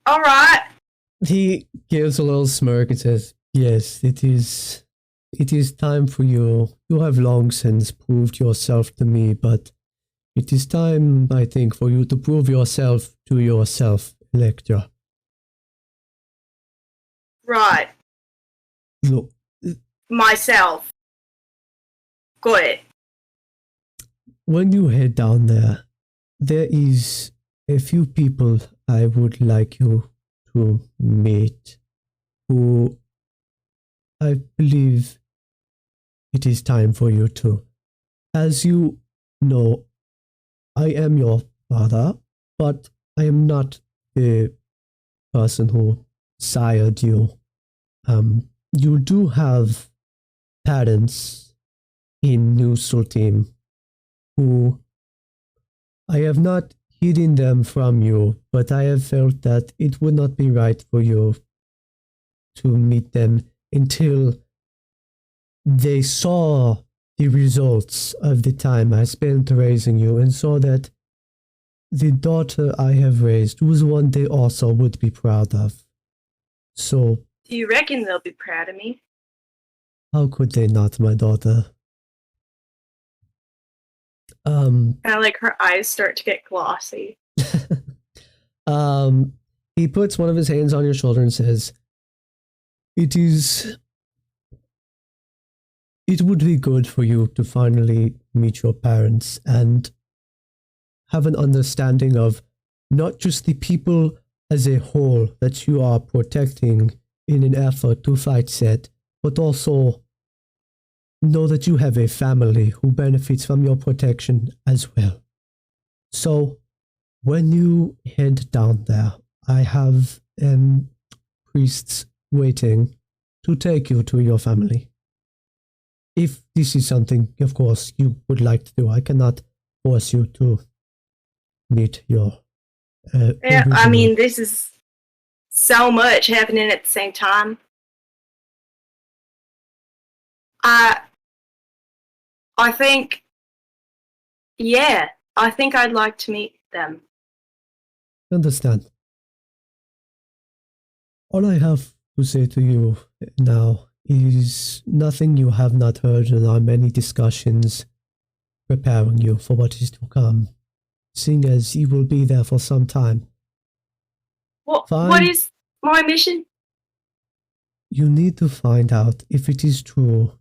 Speaker 2: All right."
Speaker 1: He gives a little smirk and says, "Yes, it is. It is time for you. You have long since proved yourself to me, but it is time, I think, for you to prove yourself to yourself, Electra."
Speaker 2: Right.
Speaker 1: Look,
Speaker 2: Myself. Got it.
Speaker 1: when you head down there, there is a few people I would like you to meet who I believe it is time for you to. As you know, I am your father, but I am not the person who sired you. You do have parents in New Sultim who I have not hidden them from you, but I have felt that it would not be right for you to meet them until they saw the results of the time I spent raising you and saw that the daughter I have raised was one they also would be proud of. So,
Speaker 2: Do you reckon they'll be proud of me?
Speaker 1: how could they not, my daughter?
Speaker 2: Kind of like her eyes start to get glossy.
Speaker 1: He puts one of his hands on your shoulder and says, It would be good for you to finally meet your parents and have an understanding of not just the people as a whole that you are protecting in an effort to fight Set, but also know that you have a family who benefits from your protection as well. So, when you head down there, I have priests waiting to take you to your family. If this is something, of course, you would like to do, I cannot force you to meet your...
Speaker 2: Yeah, I mean, this is so much happening at the same time. I think, yeah, I think I'd like to meet them.
Speaker 1: Understand. All I have to say to you now is nothing you have not heard in our many discussions preparing you for what is to come, seeing as you will be there for some time.
Speaker 2: What is my mission?
Speaker 1: You need to find out if it is true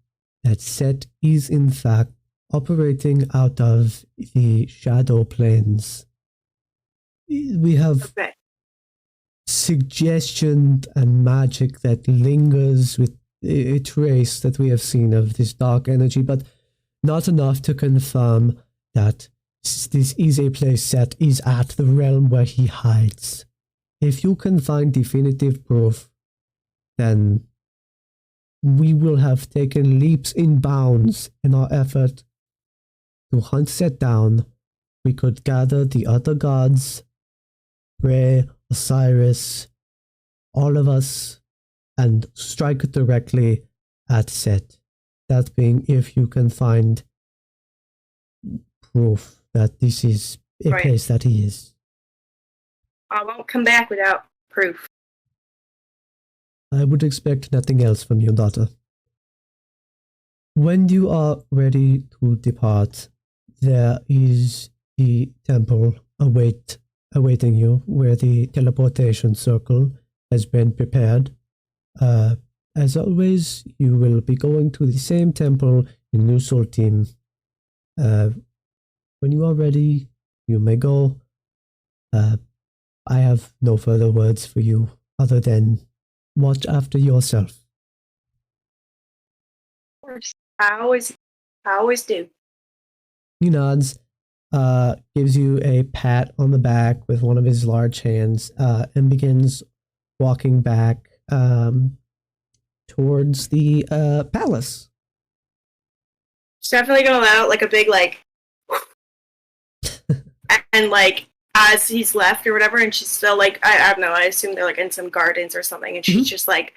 Speaker 1: that Set is in fact operating out of the shadow planes. We have suggestion and magic that lingers with a trace that we have seen of this dark energy, but not enough to confirm that this is a place Set is at, the realm where he hides. If you can find definitive proof, then we will have taken leaps and bounds in our effort to hunt Set down. We could gather the other gods, Ray, Osiris, all of us, and strike directly at Set. That being, if you can find proof that this is a place that he is.
Speaker 2: I won't come back without proof.
Speaker 1: I would expect nothing else from you, daughter. When you are ready to depart, there is the temple awaiting you, where the teleportation circle has been prepared. As always, you will be going to the same temple in New Sultim. When you are ready, you may go. I have no further words for you other than watch after yourself.
Speaker 2: Of course. I always do.
Speaker 1: He nods gives you a pat on the back with one of his large hands, and begins walking back towards the palace.
Speaker 2: She's definitely gonna let out like a big like, and like as he's left or whatever, and she's still like, I don't know. I assume they're like in some gardens or something, and she's just like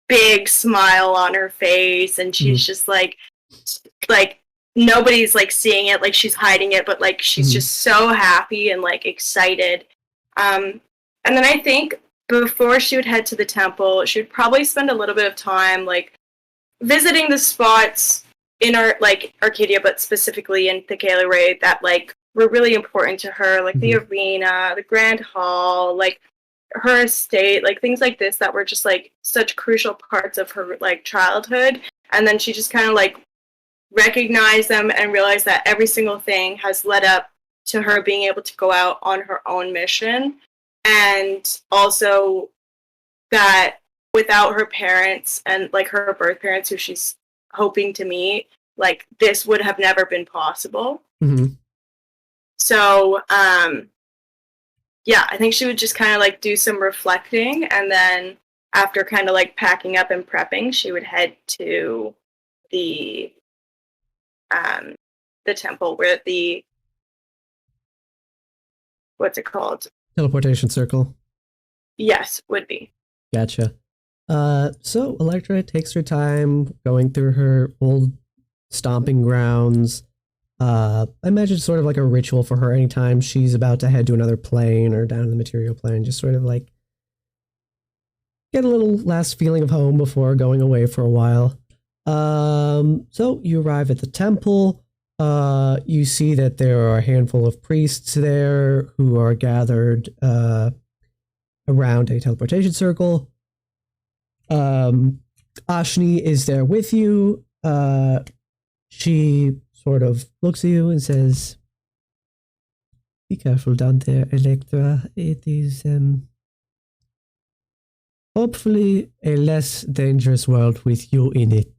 Speaker 2: big smile on her face, and she's just like nobody's like seeing it, like she's hiding it, but like she's just so happy and like excited. And then I think before she would head to the temple, she would probably spend a little bit of time like visiting the spots in our like Arcadia, but specifically in Thekale that like were really important to her, like the arena, the grand hall, like her estate, like things like this that were just like such crucial parts of her like childhood. And then she just kind of like recognized them and realized that every single thing has led up to her being able to go out on her own mission. And also that without her parents and like her birth parents, who she's hoping to meet, like this would have never been possible. So yeah, I think she would just kind of like do some reflecting, and then after kind of like packing up and prepping, she would head to the temple where the, what's it called?
Speaker 1: Teleportation circle.
Speaker 2: Yes, would be.
Speaker 1: Gotcha. So Electra takes her time going through her old stomping grounds. I imagine it's sort of like a ritual for her anytime she's about to head to another plane or down to the material plane, just sort of like get a little last feeling of home before going away for a while. So you arrive at the temple. You see that there are a handful of priests there who are gathered around a teleportation circle. Ashni is there with you. She sort of looks at you and says, "Be careful down there, Electra. It is hopefully a less dangerous world with you in it."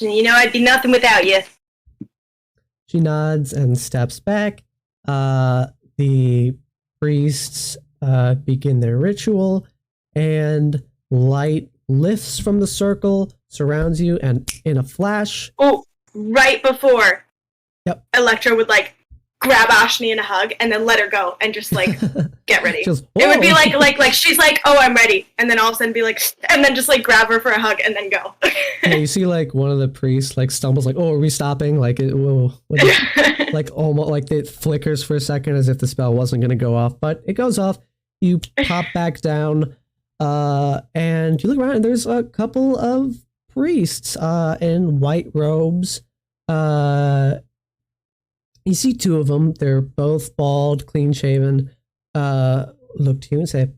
Speaker 2: You know, I'd be nothing without you.
Speaker 1: She nods and steps back. The priests begin their ritual, and light lifts from the circle, surrounds you, and in a flash...
Speaker 2: Oh, right before Electra would like grab Ashni in a hug and then let her go and just like get ready. It would be like she's like, "Oh, I'm ready," and then all of a sudden be like, and then just like grab her for a hug and then go.
Speaker 1: Yeah, you see like one of the priests like stumbles, like, "Oh, are we stopping?" Like it, like almost like it flickers for a second as if the spell wasn't going to go off, but it goes off. You pop back down, and you look around, and there's a couple of priests in white robes. You see two of them. They're both bald, clean-shaven. Look to you and say,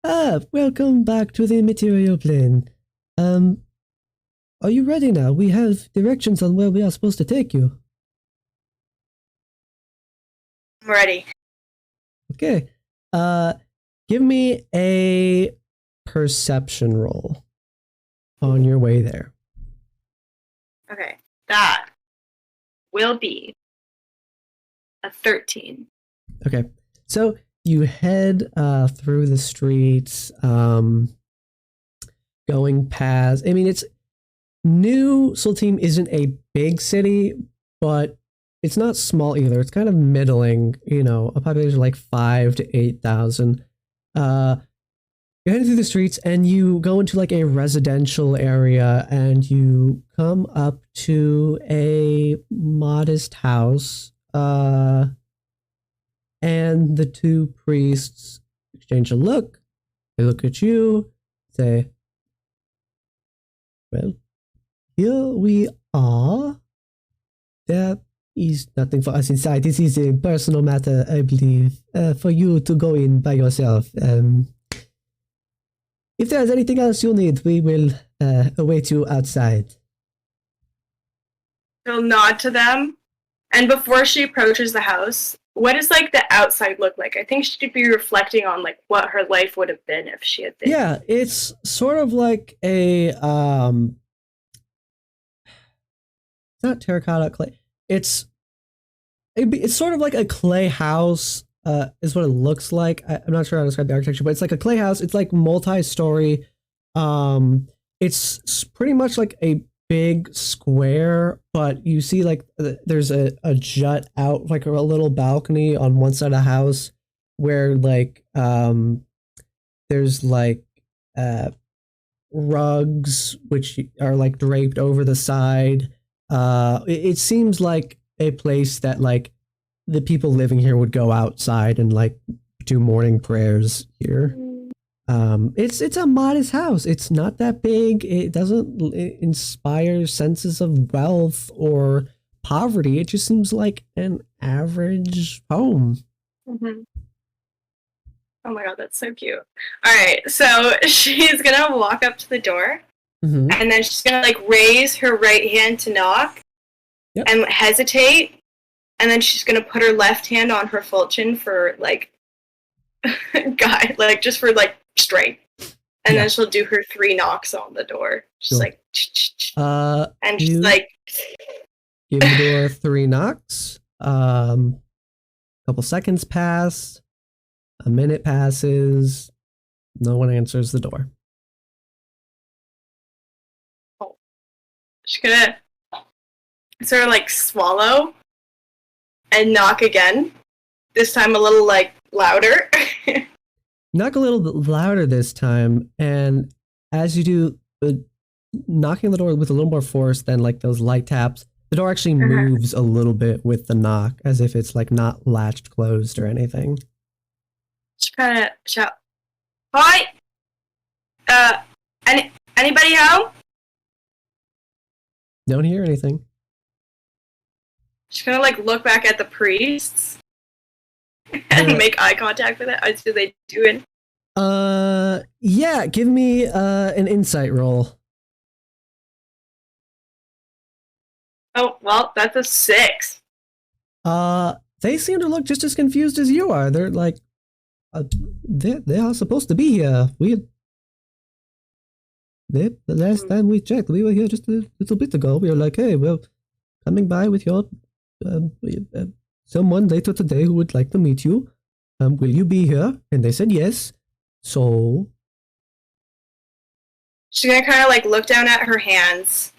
Speaker 1: welcome back to the material plane. Are you ready now? We have directions on where we are supposed to take you."
Speaker 2: I'm ready.
Speaker 1: Okay. Give me a perception roll on your way there.
Speaker 2: Okay, that will be a 13.
Speaker 1: Okay, so you head through the streets, going past... I mean, it's... New Sultim isn't a big city, but it's not small either. It's kind of middling, you know, a population of like 5,000 to 8,000. You're heading through the streets, and you go into like a residential area, and you come up to a modest house. And the two priests exchange a look. They look at you, say, "Well, here we are. There is nothing for us inside. This is a personal matter, I believe, for you to go in by yourself. If there's anything else you need, we will await you outside."
Speaker 2: She'll nod to them, and before she approaches the house, what does like the outside look like? I think she'd be reflecting on like what her life would have been if she had been.
Speaker 1: Yeah, it's sort of like a not terracotta clay. It's It's sort of like a clay house, is what it looks like. I'm not sure how to describe the architecture, but it's like a clay house. It's like multi-story. It's pretty much like a big square, but you see like there's a jut out, like a little balcony on one side of the house where like there's like rugs which are like draped over the side. It seems like a place that like the people living here would go outside and like do morning prayers here. It's a modest house. It's not that big. It doesn't inspire senses of wealth or poverty. It just seems like an average home.
Speaker 2: Mm-hmm. Oh my god, that's so cute. Alright, so she's gonna walk up to the door, and then she's gonna like raise her right hand to knock, and hesitate, and then she's gonna put her left hand on her falchion for like guide, like just for like strength. And then she'll do her 3 knocks on the door. Just like and she's like
Speaker 1: give the door 3 knocks. Couple seconds pass. A minute passes. No one answers the door.
Speaker 2: Oh. She's gonna sort of like swallow and knock again. This time a little like louder.
Speaker 1: Knock a little bit louder this time, and as you do, knocking on the door with a little more force than like those light taps, the door actually moves a little bit with the knock, as if it's like not latched closed or anything.
Speaker 2: She kind of shout, "Hi! Anybody home?"
Speaker 1: Don't hear anything.
Speaker 2: She's gonna like look back at the priests and make eye contact with it. I see they doing.
Speaker 1: Yeah. Give me an insight roll.
Speaker 2: Oh well, that's a 6.
Speaker 1: They seem to look just as confused as you are. They're like, they are supposed to be here. The last time we checked, we were here just a little bit ago. We were like, hey, we're coming by with your someone later today who would like to meet you. Will you be here? And they said yes. So
Speaker 2: she's gonna kind of like look down at her hands,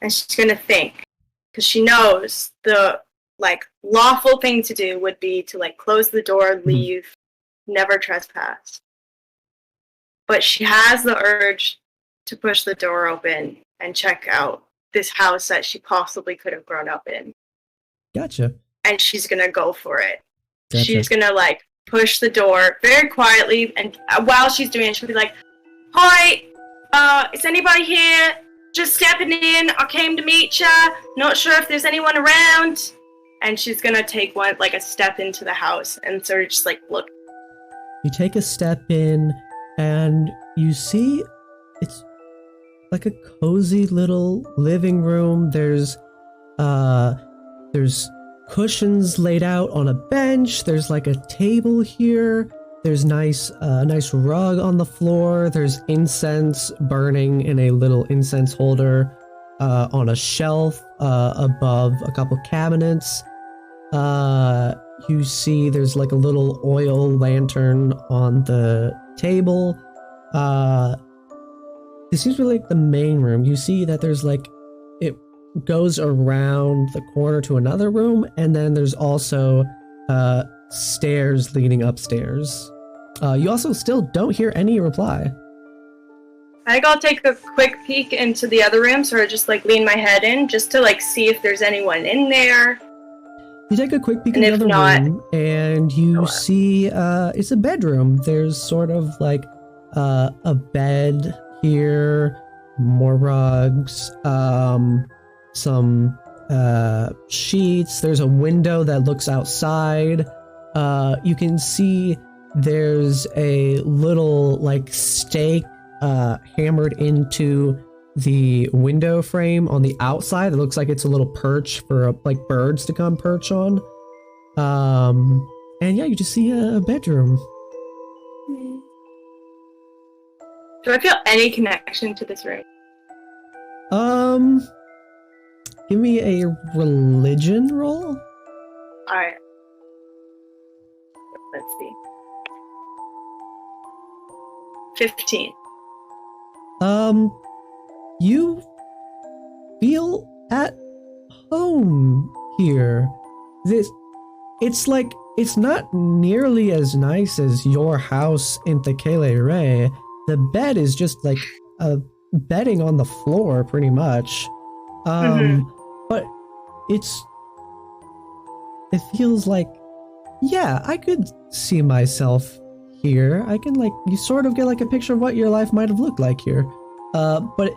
Speaker 2: and she's gonna think, because she knows the like lawful thing to do would be to like close the door, leave, never trespass. But she has the urge to push the door open and check out this house that she possibly could have grown up in.
Speaker 1: Gotcha.
Speaker 2: And she's gonna go for it.
Speaker 1: Gotcha.
Speaker 2: She's gonna like push the door very quietly, and while she's doing it, she'll be like, "Hi, is anybody here? Just stepping in. I came to meet ya. Not sure if there's anyone around." And she's gonna take a step into the house and sort of just like look.
Speaker 1: You take a step in, and you see it's like a cozy little living room. There's cushions laid out on a bench. There's like a table here. There's nice rug on the floor. There's incense burning in a little incense holder on a shelf above a couple cabinets. You see there's like a little oil lantern on the table. This seems to be like the main room. You see that there's like, it goes around the corner to another room, and then there's also stairs leading upstairs. You also still don't hear any reply.
Speaker 2: I think I'll take a quick peek into the other room, sort of just like lean my head in, just to like see if there's anyone in there.
Speaker 1: You take a quick peek in the other room, and you see it's a bedroom. There's sort of like a bed here, more rugs, some sheets. There's a window that looks outside. You can see there's a little like stake hammered into the window frame on the outside. It looks like it's a little perch for like birds to come perch on. And yeah, you just see a bedroom.
Speaker 2: Do I feel any connection to this room?
Speaker 1: Give me a religion roll.
Speaker 2: Alright. Let's see. 15.
Speaker 1: You feel at home here. It's not nearly as nice as your house in Tekele Ray. The bed is just like a bedding on the floor, pretty much. But it feels like, yeah, I could see myself here. I can you sort of get like a picture of what your life might have looked like here. But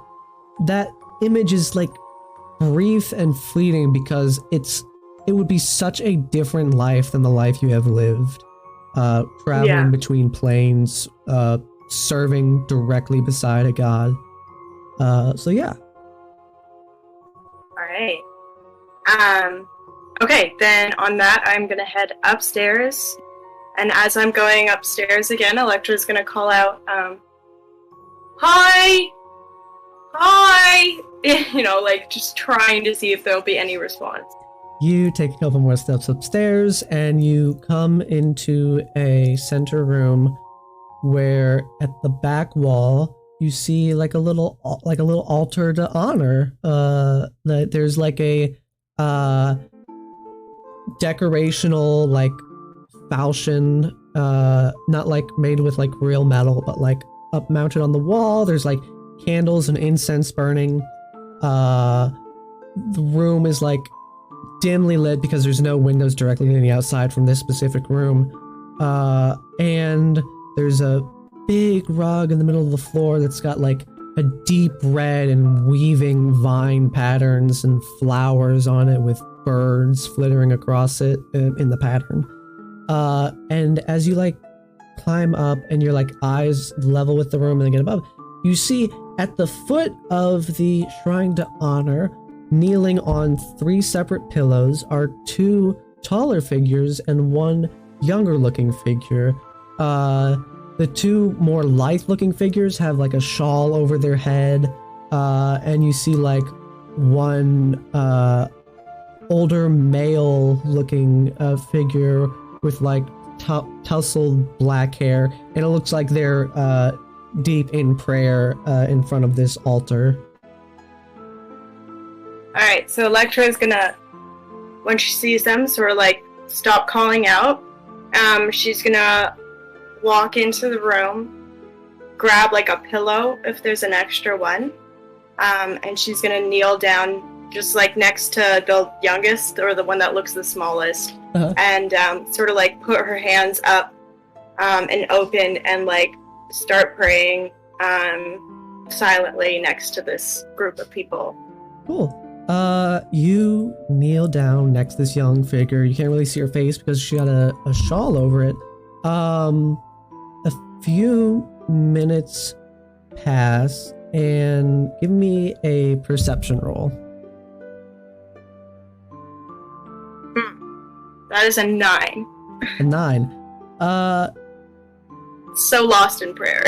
Speaker 1: that image is like brief and fleeting because it would be such a different life than the life you have lived. Traveling between planes, serving directly beside a god. So yeah.
Speaker 2: Alright. Okay, then on that, I'm gonna head upstairs. And as I'm going upstairs again, Electra's gonna call out, hi! Hi! Just trying to see if there'll be any response.
Speaker 1: You take a couple more steps upstairs, and you come into a center room where at the back wall, you see like a little altar to honor. That there's like a decorational falchion, not made with real metal, but up mounted on the wall. There's candles and incense burning. The room is dimly lit because there's no windows directly in the outside from this specific room. And there's a big rug in the middle of the floor that's got a deep red and weaving vine patterns and flowers on it with birds flittering across it in the pattern. And as you climb up and your eyes level with the room and then get above, you see at the foot of the shrine to honor, kneeling on 3 separate pillows, are 2 taller figures and 1 younger looking figure. The 2 more lithe looking figures have a shawl over their head, and you see 1 older male looking figure with tousled black hair, and it looks like they're deep in prayer in front of this altar.
Speaker 2: Alright, so Electra is gonna, when she sees them, sort of stop calling out. She's gonna walk into the room, grab a pillow if there's an extra one, and she's gonna kneel down just next to the youngest, or the one that looks the smallest, and sort of put her hands up and open and start praying silently next to this group of people.
Speaker 1: Cool. You kneel down next to this young figure. You can't really see her face because she got a shawl over it. A few minutes pass, and give me a perception roll.
Speaker 2: That is a 9.
Speaker 1: A 9.
Speaker 2: So lost in prayer.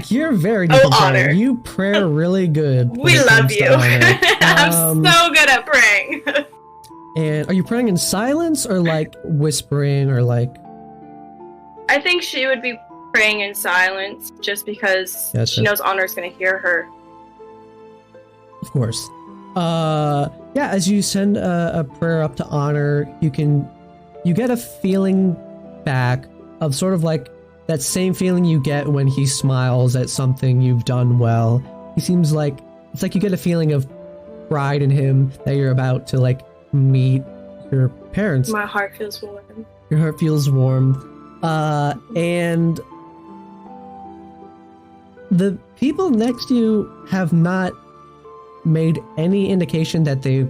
Speaker 1: You're very good at prayer.
Speaker 2: Honor.
Speaker 1: You pray really good.
Speaker 2: We love you. I'm so good at praying.
Speaker 1: And are you praying in silence or whispering or
Speaker 2: I think she would be praying in silence just because she knows Honor's gonna hear her.
Speaker 1: Of course. Yeah, as you send a prayer up to Honor, you get a feeling back of sort of that same feeling you get when he smiles at something you've done well. He seems it's you get a feeling of pride in him that you're about to meet your parents.
Speaker 2: My heart feels warm.
Speaker 1: Your heart feels warm. And the people next to you have not made any indication that they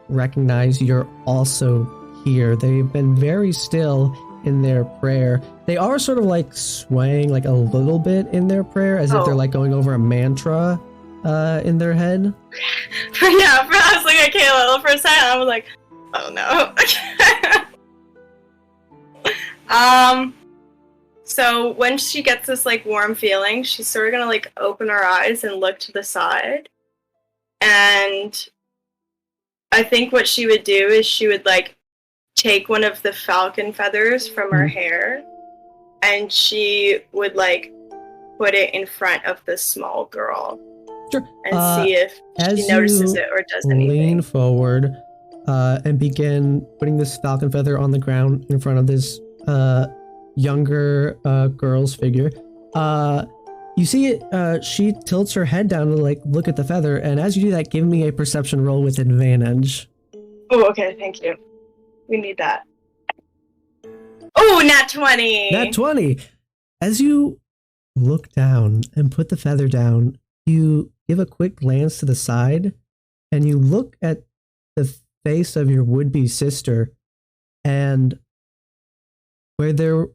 Speaker 1: recognize you're also here. They've been very still in their prayer. They are sort of swaying a little bit in their prayer as if they're going over a mantra in their head.
Speaker 2: Yeah, I was looking at Kayla for a second. I was like, oh no. So when she gets this warm feeling, she's sort of gonna open her eyes and look to the side. And I think what she would do is she would take one of the falcon feathers from her hair, and she would like put it in front of the small girl.
Speaker 1: Sure.
Speaker 2: And see if she notices it or does anything.
Speaker 1: Lean forward and begin putting this falcon feather on the ground in front of this younger girl's figure. You see it, she tilts her head down to like look at the feather, and as you do that, give me a perception roll with advantage.
Speaker 2: Oh, okay, thank you. We need that. Oh, nat 20!
Speaker 1: Nat 20! As you look down and put the feather down, you give a quick glance to the side, and you look at the face of your would-be sister, and where there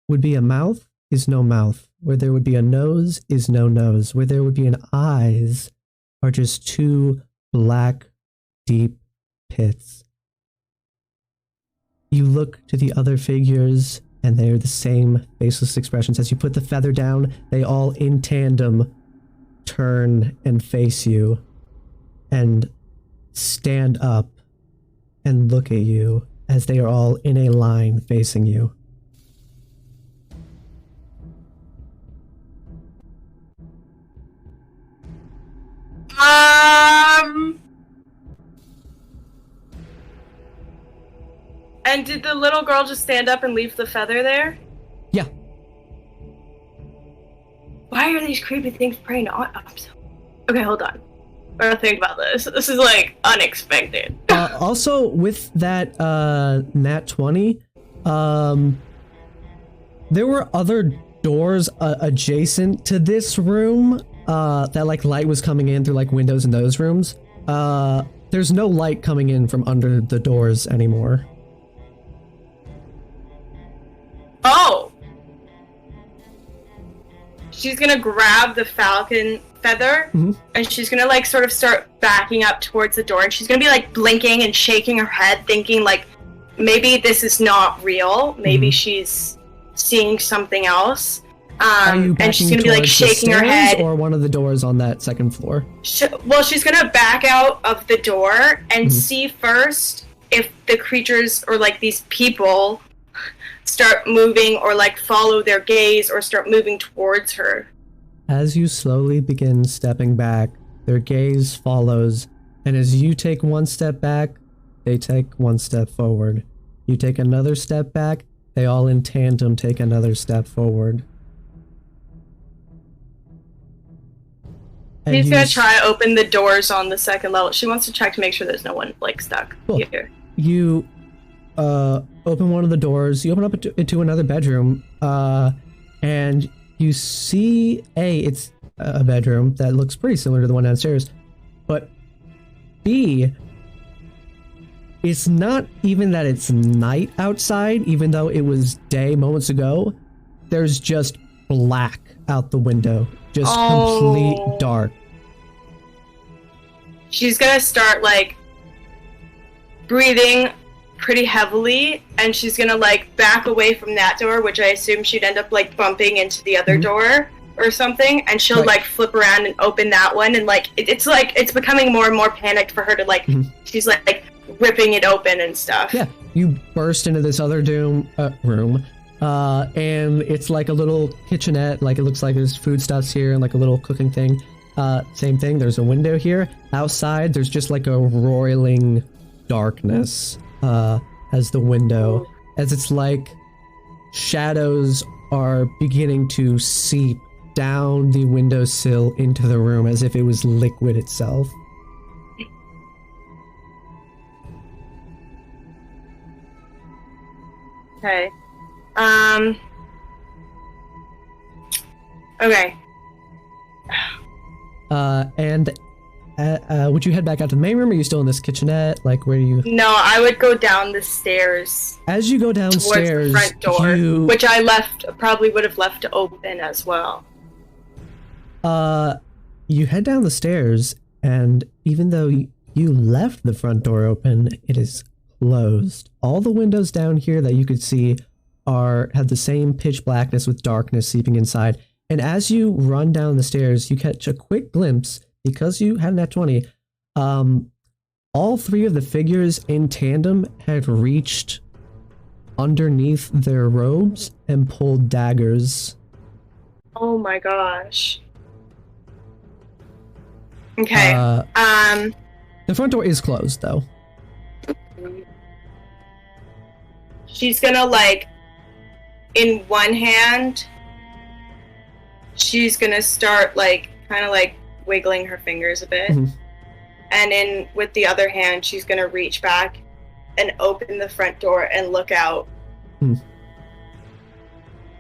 Speaker 1: would be a mouth is no mouth. Where there would be a nose is no nose. Where there would be an eyes are just two black, deep pits. You look to the other figures, and they are the same faceless expressions. As you put the feather down, they all in tandem turn and face you, and stand up and look at you as they are all in a line facing you.
Speaker 2: And did the little girl just stand up and leave the feather there?
Speaker 1: Yeah.
Speaker 2: Why are these creepy things preying on us? Okay, hold on. I gotta think about this. This is like unexpected.
Speaker 1: Also, with that nat 20, there were other doors adjacent to this room that like light was coming in through like windows in those rooms. There's no light coming in from under the doors anymore.
Speaker 2: Oh! She's gonna grab the falcon feather, and she's gonna like sort of start backing up towards the door, and she's gonna be like blinking and shaking her head, thinking like maybe this is not real, maybe she's seeing something else. And she's gonna be like shaking her head.
Speaker 1: Or one of the doors on that second floor?
Speaker 2: Well, she's gonna back out of the door and see first if the creatures or like these people start moving or like follow their gaze or start moving towards her.
Speaker 1: As you slowly begin stepping back, their gaze follows, and as you take one step back, they take one step forward. You take another step back, they all in tandem take another step forward.
Speaker 2: She's gonna try to open the doors on the second level. She wants to check to make sure there's no one like stuck here.
Speaker 1: You open one of the doors, you open up into another bedroom, and you see it's a bedroom that looks pretty similar to the one downstairs, but B, it's not even that it's night outside, even though it was day moments ago. There's just black out the window, just complete dark.
Speaker 2: She's gonna start like breathing pretty heavily, and she's gonna like back away from that door, which I assume she'd end up like bumping into the other door or something, and she'll like flip around and open that one, and like it's becoming more and more panicked for her to like she's like ripping it open and stuff.
Speaker 1: Yeah, you burst into this other room, and it's like a little kitchenette, like it looks like there's foodstuffs here and like a little cooking thing. Same thing, there's a window here. Outside, there's just like a roiling darkness as the window, as it's like shadows are beginning to seep down the windowsill into the room as if it was liquid itself.
Speaker 2: Okay. Okay.
Speaker 1: And would you head back out to the main room, or are you still in this kitchenette? Like, where do you...
Speaker 2: No, I would go down the stairs.
Speaker 1: As you go downstairs,
Speaker 2: towards the front door, which I probably would have left open as well.
Speaker 1: You head down the stairs, and even though you left the front door open, it is closed. All the windows down here that you could see have the same pitch blackness with darkness seeping inside. And as you run down the stairs, you catch a quick glimpse, because you had nat 20, all three of the figures in tandem had reached underneath their robes and pull daggers.
Speaker 2: Oh my gosh. Okay.
Speaker 1: The front door is closed, though.
Speaker 2: She's gonna, like, in one hand, she's gonna start, like, kind of, like, wiggling her fingers a bit.
Speaker 1: Mm-hmm.
Speaker 2: And with the other hand, she's gonna reach back and open the front door and look out.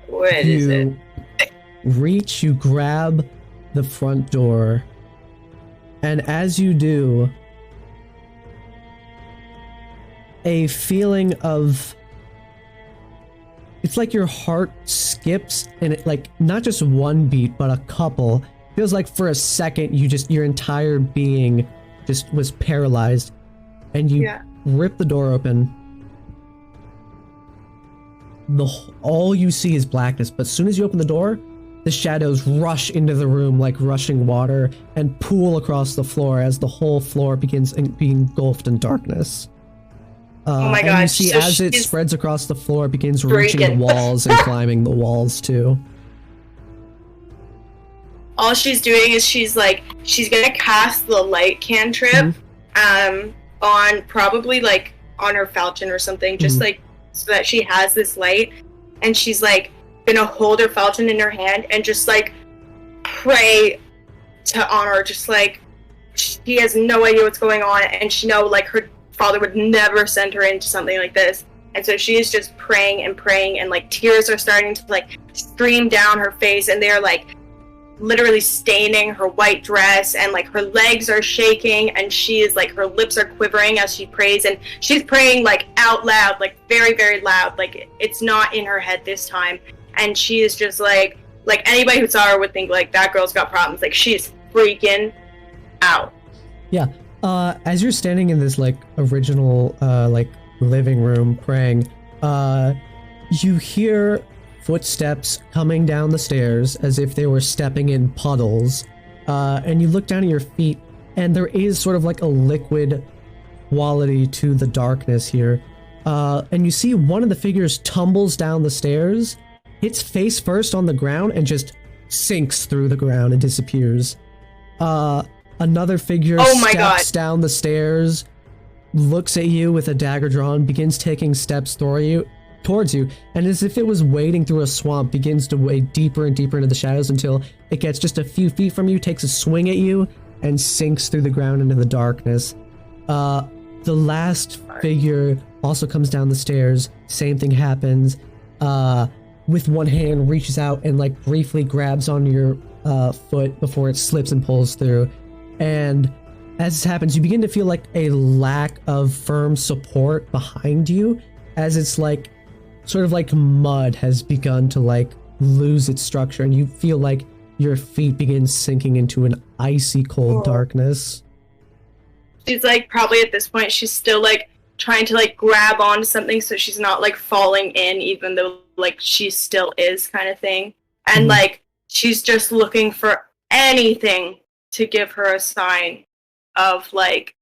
Speaker 2: What is it?
Speaker 1: You grab the front door, and as you do, a feeling of, it's like your heart skips, and it, like, not just one beat but a couple. Feels like for a second your entire being just was paralyzed, and you rip the door open. All you see is blackness, but as soon as you open the door, the shadows rush into the room like rushing water and pool across the floor as the whole floor begins being engulfed in darkness.
Speaker 2: Oh my god!
Speaker 1: And you see, so as it spreads across the floor, it begins reaching the walls and climbing the walls too.
Speaker 2: All she's doing is she's gonna cast the light cantrip, on probably like on her falchion or something, just like so that she has this light, and she's like gonna hold her falchion in her hand and just like pray to honor, just like she has no idea what's going on, and she know like her father would never send her into something like this, and so she is just praying and praying, and like tears are starting to like stream down her face, and they're like literally staining her white dress, and like her legs are shaking, and she is like, her lips are quivering as she prays, and she's praying like out loud, like very, very loud, like it's not in her head this time, and she is just like anybody who saw her would think like that girl's got problems, like she's freaking out.
Speaker 1: Yeah. As you're standing in this like original like living room praying, you hear footsteps coming down the stairs as if they were stepping in puddles, and you look down at your feet, and there is sort of like a liquid quality to the darkness here, and you see one of the figures tumbles down the stairs, hits face first on the ground, and just sinks through the ground and disappears. Another figure steps down the stairs, looks at you with a dagger drawn, begins taking steps towards you, and as if it was wading through a swamp, begins to wade deeper and deeper into the shadows until it gets just a few feet from you, takes a swing at you, and sinks through the ground into the darkness. The last figure also comes down the stairs, same thing happens, with one hand reaches out and like briefly grabs on your foot before it slips and pulls through, and as this happens, you begin to feel like a lack of firm support behind you, as it's like sort of like mud has begun to like lose its structure, and you feel like your feet begin sinking into an icy cold darkness.
Speaker 2: She's like, probably at this point, she's still like trying to like grab onto something so she's not like falling in, even though like she still is, kind of thing. And like she's just looking for anything to give her a sign of like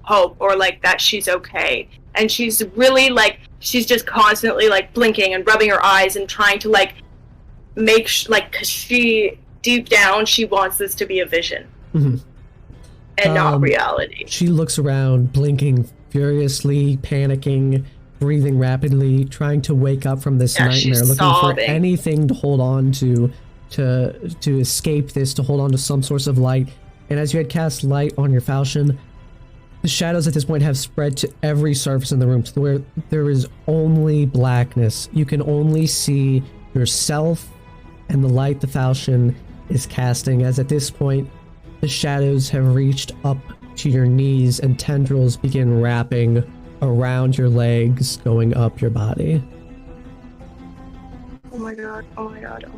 Speaker 2: hope, or like that she's okay. And she's really like, she's just constantly like blinking and rubbing her eyes and trying to like make like, cause she deep down she wants this to be a vision and not reality.
Speaker 1: She looks around, blinking furiously, panicking, breathing rapidly, trying to wake up from this nightmare, looking for anything to hold on to escape this, to hold on to some source of light. And as you had cast light on your falchion, the shadows at this point have spread to every surface in the room, to where there is only blackness. You can only see yourself and the light the falchion is casting, as at this point, the shadows have reached up to your knees and tendrils begin wrapping around your legs, going up your body.
Speaker 2: Oh my god, oh my god.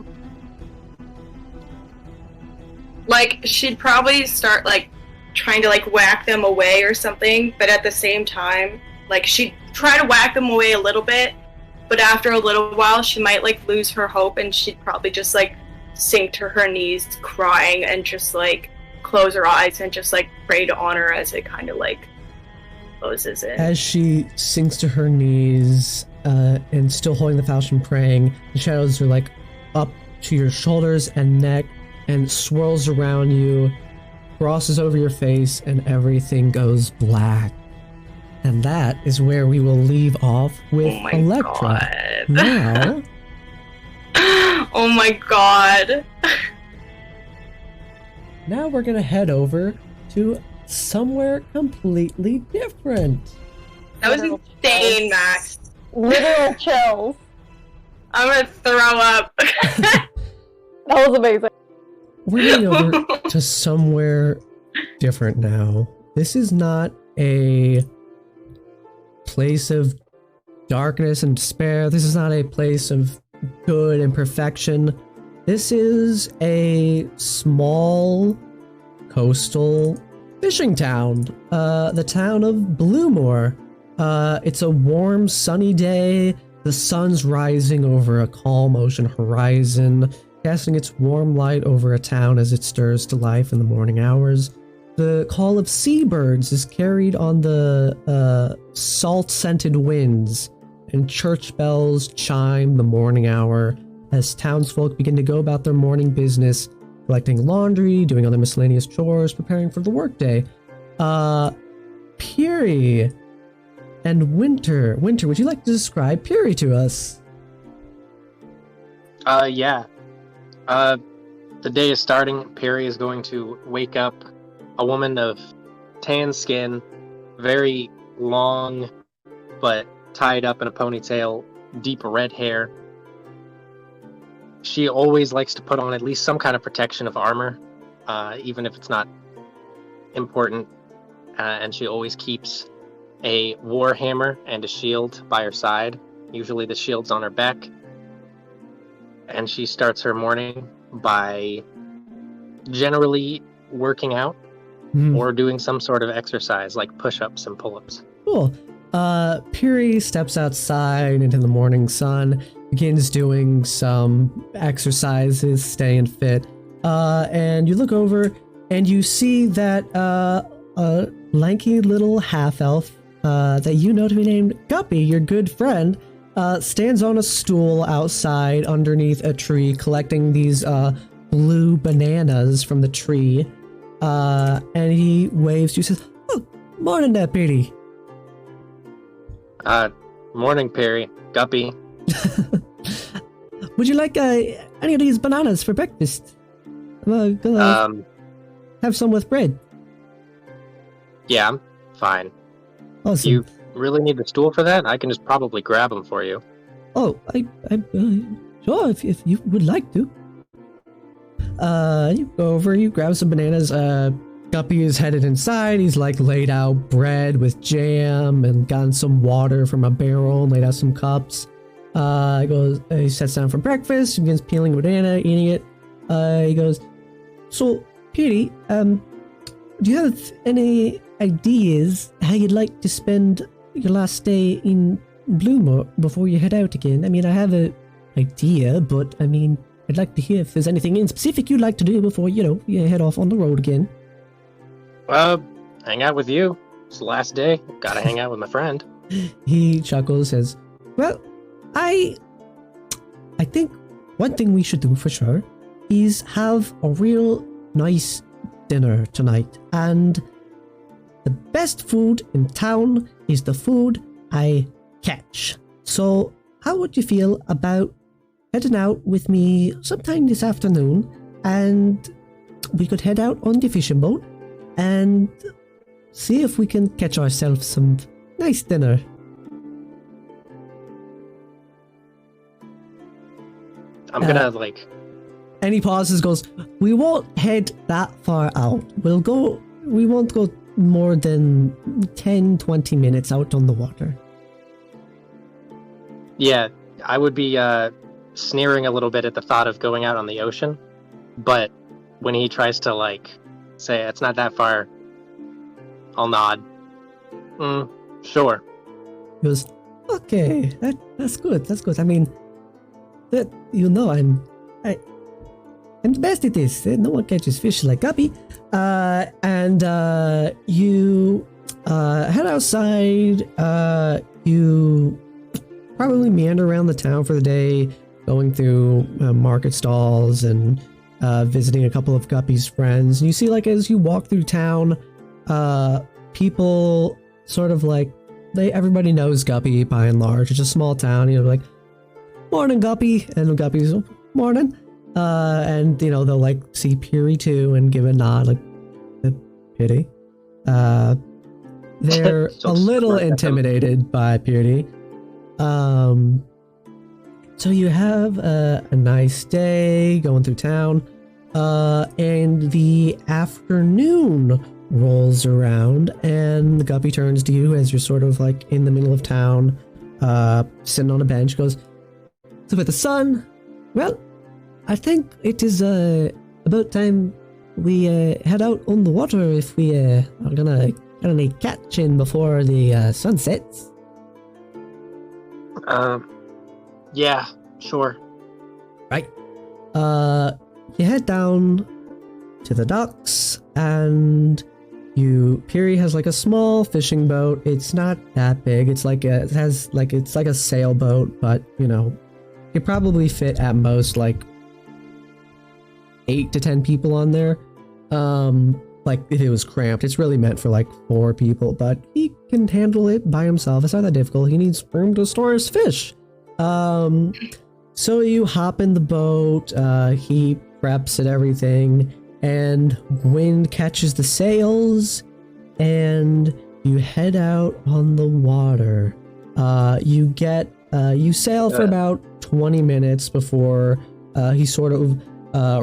Speaker 2: Like, she'd probably start, like, trying to, like, whack them away or something, but at the same time, like, she'd try to whack them away a little bit, but after a little while, she might, like, lose her hope, and she'd probably just, like, sink to her knees crying and just, like, close her eyes and just, like, pray to honor as it kind of, like, closes in.
Speaker 1: As she sinks to her knees and still holding the falchion praying. The shadows are like up to your shoulders and neck and swirls around you, crosses over your face, and everything goes black. And that is where we will leave off with Electra.
Speaker 2: God.
Speaker 1: Now,
Speaker 2: Oh my god.
Speaker 1: now we're gonna head over to somewhere completely different.
Speaker 2: That was insane, Max.
Speaker 3: Literal chills.
Speaker 2: I'm gonna throw up.
Speaker 3: That was amazing.
Speaker 1: We're heading over to somewhere different now. This is not a place of darkness and despair. This is not a place of good and perfection. This is a small coastal fishing town. The town of Bluemore. It's a warm, sunny day. The sun's rising over a calm ocean horizon, casting its warm light over a town as it stirs to life in the morning hours. The call of seabirds is carried on the salt-scented winds, and church bells chime the morning hour as townsfolk begin to go about their morning business, collecting laundry, doing other miscellaneous chores, preparing for the workday. Piri and Winter. Winter, would you like to describe Piri to us?
Speaker 5: Yeah. The day is starting. Piri is going to wake up a woman of tan skin, very long, but tied up in a ponytail, deep red hair. She always likes to put on at least some kind of protection of armor, even if it's not important. And she always keeps a war hammer and a shield by her side. Usually the shield's on her back. And she starts her morning by generally working out or doing some sort of exercise like push-ups and pull-ups.
Speaker 1: Cool. Piri steps outside into the morning sun, begins doing some exercises, staying fit. And you look over and you see that a lanky little half-elf that you know to be named Guppy, your good friend, stands on a stool outside underneath a tree collecting these blue bananas from the tree. And he waves to you, says, "Oh, morning there, Piri."
Speaker 5: Morning, Piri. Guppy.
Speaker 1: Would you like any of these bananas for breakfast? Have some with bread.
Speaker 5: Yeah, I'm fine.
Speaker 1: Awesome.
Speaker 5: You really need the stool for that? I can just probably grab them for you.
Speaker 1: Oh, I sure, if you would like to. You go over, you grab some bananas. Guppy is headed inside. He's like laid out bread with jam and gotten some water from a barrel and laid out some cups. He sits down for breakfast, begins peeling a banana, eating it. He goes, "So, Piri, do you have any ideas how you'd like to spend your last day in Bluemore before you head out again? I mean, I have an idea, but I mean, I'd like to hear if there's anything in specific you'd like to do before, you head off on the road again."
Speaker 5: Hang out with you. It's the last day. Gotta hang out with my friend.
Speaker 1: He chuckles, says, "Well, I think one thing we should do for sure is have a real nice dinner tonight. And the best food in town is the food I catch. So how would you feel about heading out with me sometime this afternoon, and we could head out on the fishing boat and see if we can catch ourselves some nice dinner?"
Speaker 5: I'm gonna
Speaker 1: And he pauses, goes, "We won't head that far out. We won't go more than 10-20 minutes out on the water."
Speaker 5: Yeah, I would be sneering a little bit at the thought of going out on the ocean, but when he tries to say it's not that far, I'll nod. Sure.
Speaker 1: He goes, "Okay, that's good. That's good. I mean, I'm the best at this. No one catches fish like Guppy." And you head outside. You probably meander around the town for the day, going through market stalls and visiting a couple of Guppy's friends. And you see, like, as you walk through town, people sort of like, everybody knows Guppy by and large. It's a small town, you know, like, morning, Guppy, and Guppy's morning. And, you know, they'll like see Pt.2 and give a nod, like, pity. They're a little intimidated by Pt. So you have a nice day going through town, and the afternoon rolls around, and Guppy turns to you as you're sort of like in the middle of town, sitting on a bench, goes, "So with the sun, well, I think it is about time we head out on the water if we are gonna get any catching before the sun sets."
Speaker 5: Yeah, sure.
Speaker 1: Right. You head down to the docks, and Piri has like a small fishing boat. It's not that big. It's like it's like a sailboat, but you know, you probably fit at most like 8 to 10 people on there. Like if it was cramped, it's really meant for like 4 people, but he can handle it by himself. It's not that difficult. He needs room to store his fish. So you hop in the boat, he preps and everything, and wind catches the sails, and you head out on the water. You sail for about 20 minutes before he sort of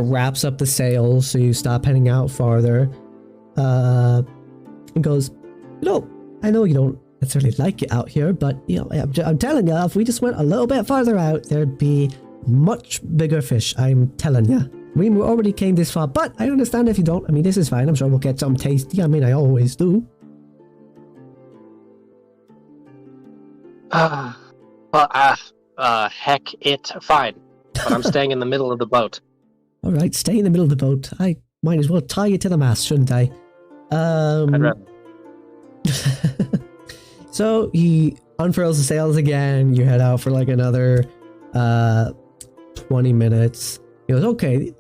Speaker 1: wraps up the sails, so you stop heading out farther. And goes, "You know, I know you don't necessarily like it out here, but you know, I'm telling you, if we just went a little bit farther out, there'd be much bigger fish. I'm telling you. We already came this far, but I understand if you don't. I mean, this is fine. I'm sure we'll get something tasty. I mean, I always do."
Speaker 5: Heck it, fine. But I'm staying in the middle of the boat.
Speaker 1: All right, stay in the middle of the boat. I might as well tie you to the mast, shouldn't I?
Speaker 5: I'd rather.
Speaker 1: So he unfurls the sails again. You head out for like another 20 minutes. He goes, "Okay,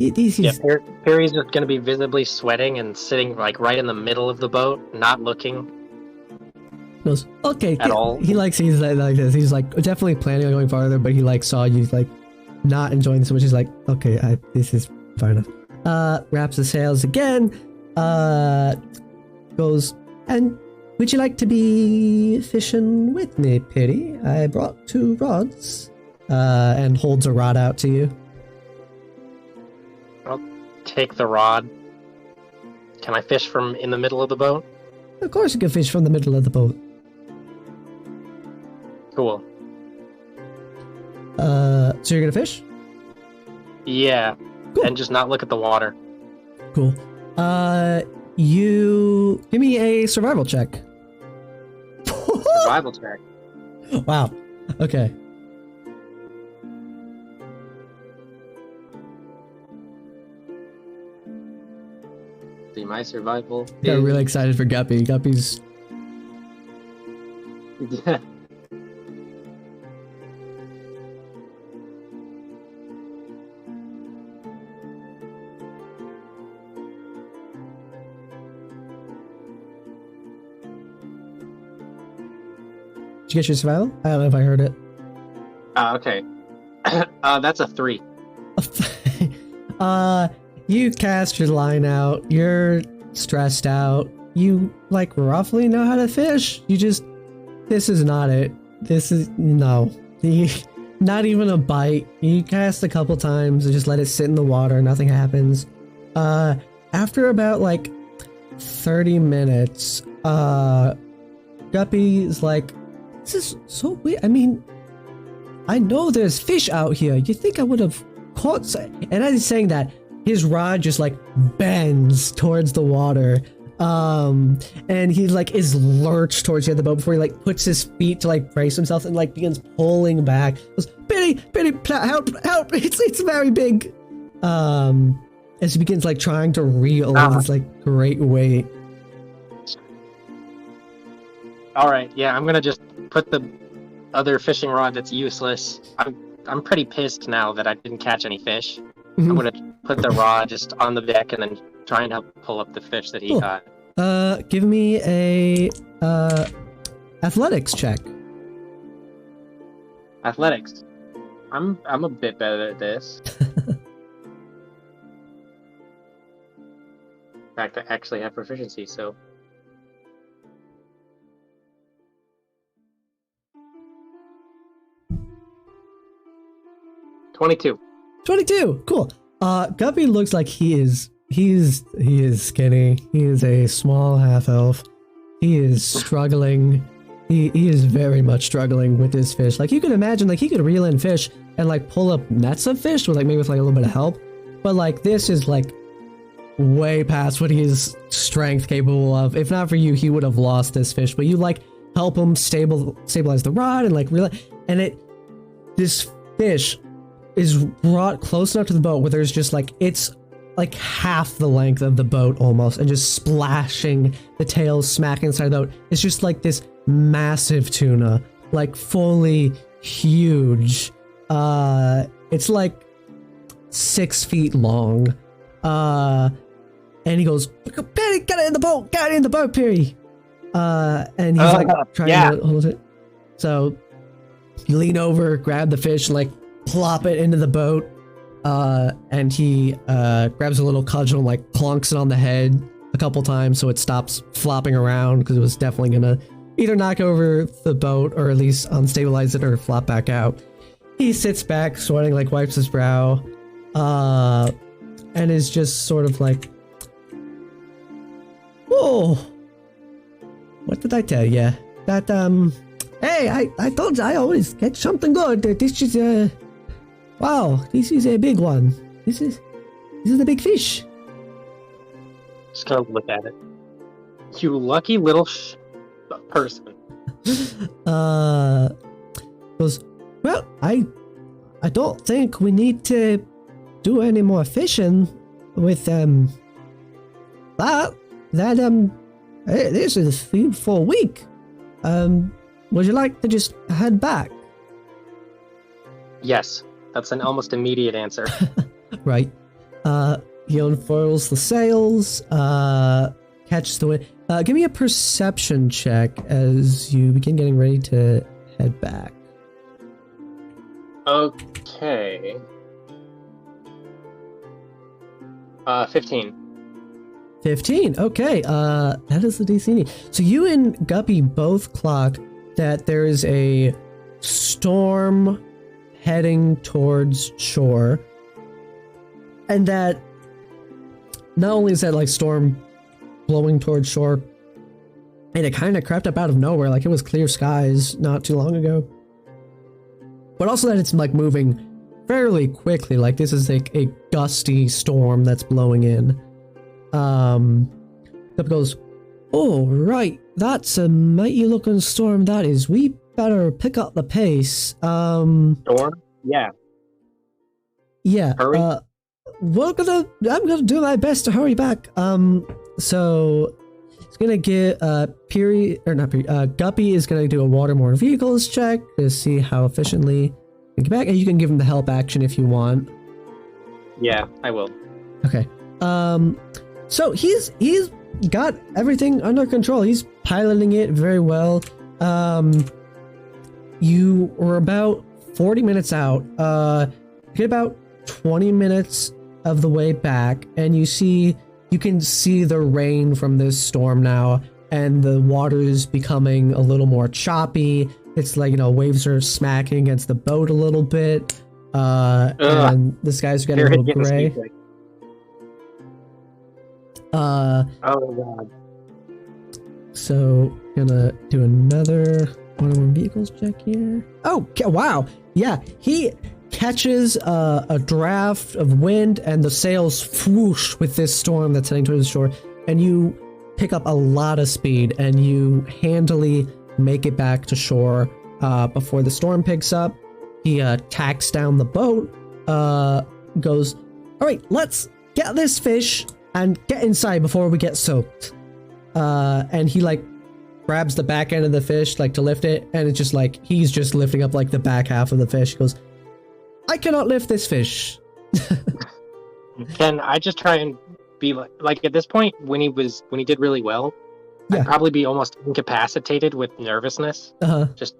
Speaker 5: Perry's just going to be visibly sweating and sitting like right in the middle of the boat, not looking."
Speaker 1: He goes, "Okay."
Speaker 5: At all.
Speaker 1: He sees like this. He's like definitely planning on going farther, but he like saw you like not enjoying this, which is like, okay, this is far enough. Wraps the sails again. Goes, "And would you like to be fishing with me, Pity? I brought 2 rods." And holds a rod out to you.
Speaker 5: I'll take the rod. Can I fish from in the middle of the boat?
Speaker 1: Of course you can fish from the middle of the boat.
Speaker 5: Cool.
Speaker 1: So you're gonna fish?
Speaker 5: Yeah.
Speaker 1: Cool.
Speaker 5: And just not look at the water.
Speaker 1: Cool. You give me a survival check.
Speaker 5: Survival check.
Speaker 1: Wow. Okay.
Speaker 5: See, my survival.
Speaker 1: Got really excited for Guppy. Guppy's.
Speaker 5: Yeah.
Speaker 1: Did you get your survival? I don't know if I heard it.
Speaker 5: Okay. That's a 3.
Speaker 1: You cast your line out. You're stressed out. You like roughly know how to fish. This is not it. This is no. Not even a bite. You cast a couple times and just let it sit in the water. Nothing happens. After about like 30 minutes, Guppy's like, "This is so weird. I mean, I know there's fish out here. You think I would have caught some?" And as he's saying that, his rod just like bends towards the water. And he like is lurched towards the end of the boat before he like puts his feet to like brace himself and like begins pulling back. Goes, Pity, help, it's very big. As he begins like trying to reel this like great weight.
Speaker 5: All right, yeah, I'm gonna just put the other fishing rod that's useless. I'm pretty pissed now that I didn't catch any fish.
Speaker 1: Mhm.
Speaker 5: I'm gonna put the rod just on the deck and then try and help pull up the fish that he
Speaker 1: Cool.
Speaker 5: got.
Speaker 1: Give me a athletics check.
Speaker 5: Athletics. I'm a bit better at this. In fact, I actually have proficiency, so 22.
Speaker 1: 22. Cool. Guppy looks like he is skinny. He is a small half elf. He is struggling. He is very much struggling with this fish. Like, you can imagine, like, he could reel in fish and like pull up nets of fish with like maybe with like a little bit of help. But like, this is like way past what his strength capable of. If not for you, he would have lost this fish. But you like help him stabilize the rod and like reel it. And this fish is brought close enough to the boat where there's just like, it's like half the length of the boat almost, and just splashing, the tail smacking inside the boat. It's just like this massive tuna, like fully huge. It's like 6 feet long. And he goes, Perry, get it in the boat, get it in the boat, Perry. And he's like trying to hold it. So you lean over, grab the fish, and like plop it into the boat. And he grabs a little cudgel and like clunks it on the head a couple times so it stops flopping around, because it was definitely gonna either knock over the boat or at least unstabilize it or flop back out. He sits back, sweating, like wipes his brow, and is just sort of like, "Oh, what did I tell you? That hey, I told you I always catch something good. This is wow, this is a big one. This is a big fish."
Speaker 5: Just gonna look at it. You lucky little person.
Speaker 1: Goes, well, I don't think we need to do any more fishing with that hey, this is food for a week. Would you like to just head back?
Speaker 5: Yes, that's an almost immediate answer.
Speaker 1: Right. He unfurls the sails, catches the wind. Give me a perception check as you begin getting ready to head back.
Speaker 5: Okay. 15.
Speaker 1: 15. Okay. That is the DC need. So you and Guppy both clock that there is a storm heading towards shore, and that not only is that like storm blowing towards shore, and it kind of crept up out of nowhere, like it was clear skies not too long ago, but also that it's like moving fairly quickly, like this is like a gusty storm that's blowing in. Guppy goes, "Oh right, that's a mighty looking storm that is. We better pick up the pace."
Speaker 5: Storm? Yeah.
Speaker 1: Yeah.
Speaker 5: Hurry.
Speaker 1: I'm gonna do my best to hurry back. So it's gonna get Guppy is gonna do a waterborne vehicles check to see how efficiently you can get back, and you can give him the help action if you want.
Speaker 5: Yeah, I will.
Speaker 1: Okay. So he's got everything under control. He's piloting it very well. You were about 40 minutes out. Get about 20 minutes of the way back, and you can see the rain from this storm now, and the water is becoming a little more choppy. It's like, waves are smacking against the boat a little bit, and the skies are getting a little gray.
Speaker 5: Oh god.
Speaker 1: So gonna do another one of our vehicles check here. Oh wow, yeah, he catches a draft of wind, and the sails whoosh with this storm that's heading towards the shore, and you pick up a lot of speed, and you handily make it back to shore before the storm picks up. He tacks down the boat, goes, "All right, let's get this fish and get inside before we get soaked." And he like grabs the back end of the fish, like to lift it, and it's just like he's just lifting up like the back half of the fish. He goes, I cannot lift this fish.
Speaker 5: Can I just try and be like at this point when he did really well, I'd probably be almost incapacitated with nervousness. Just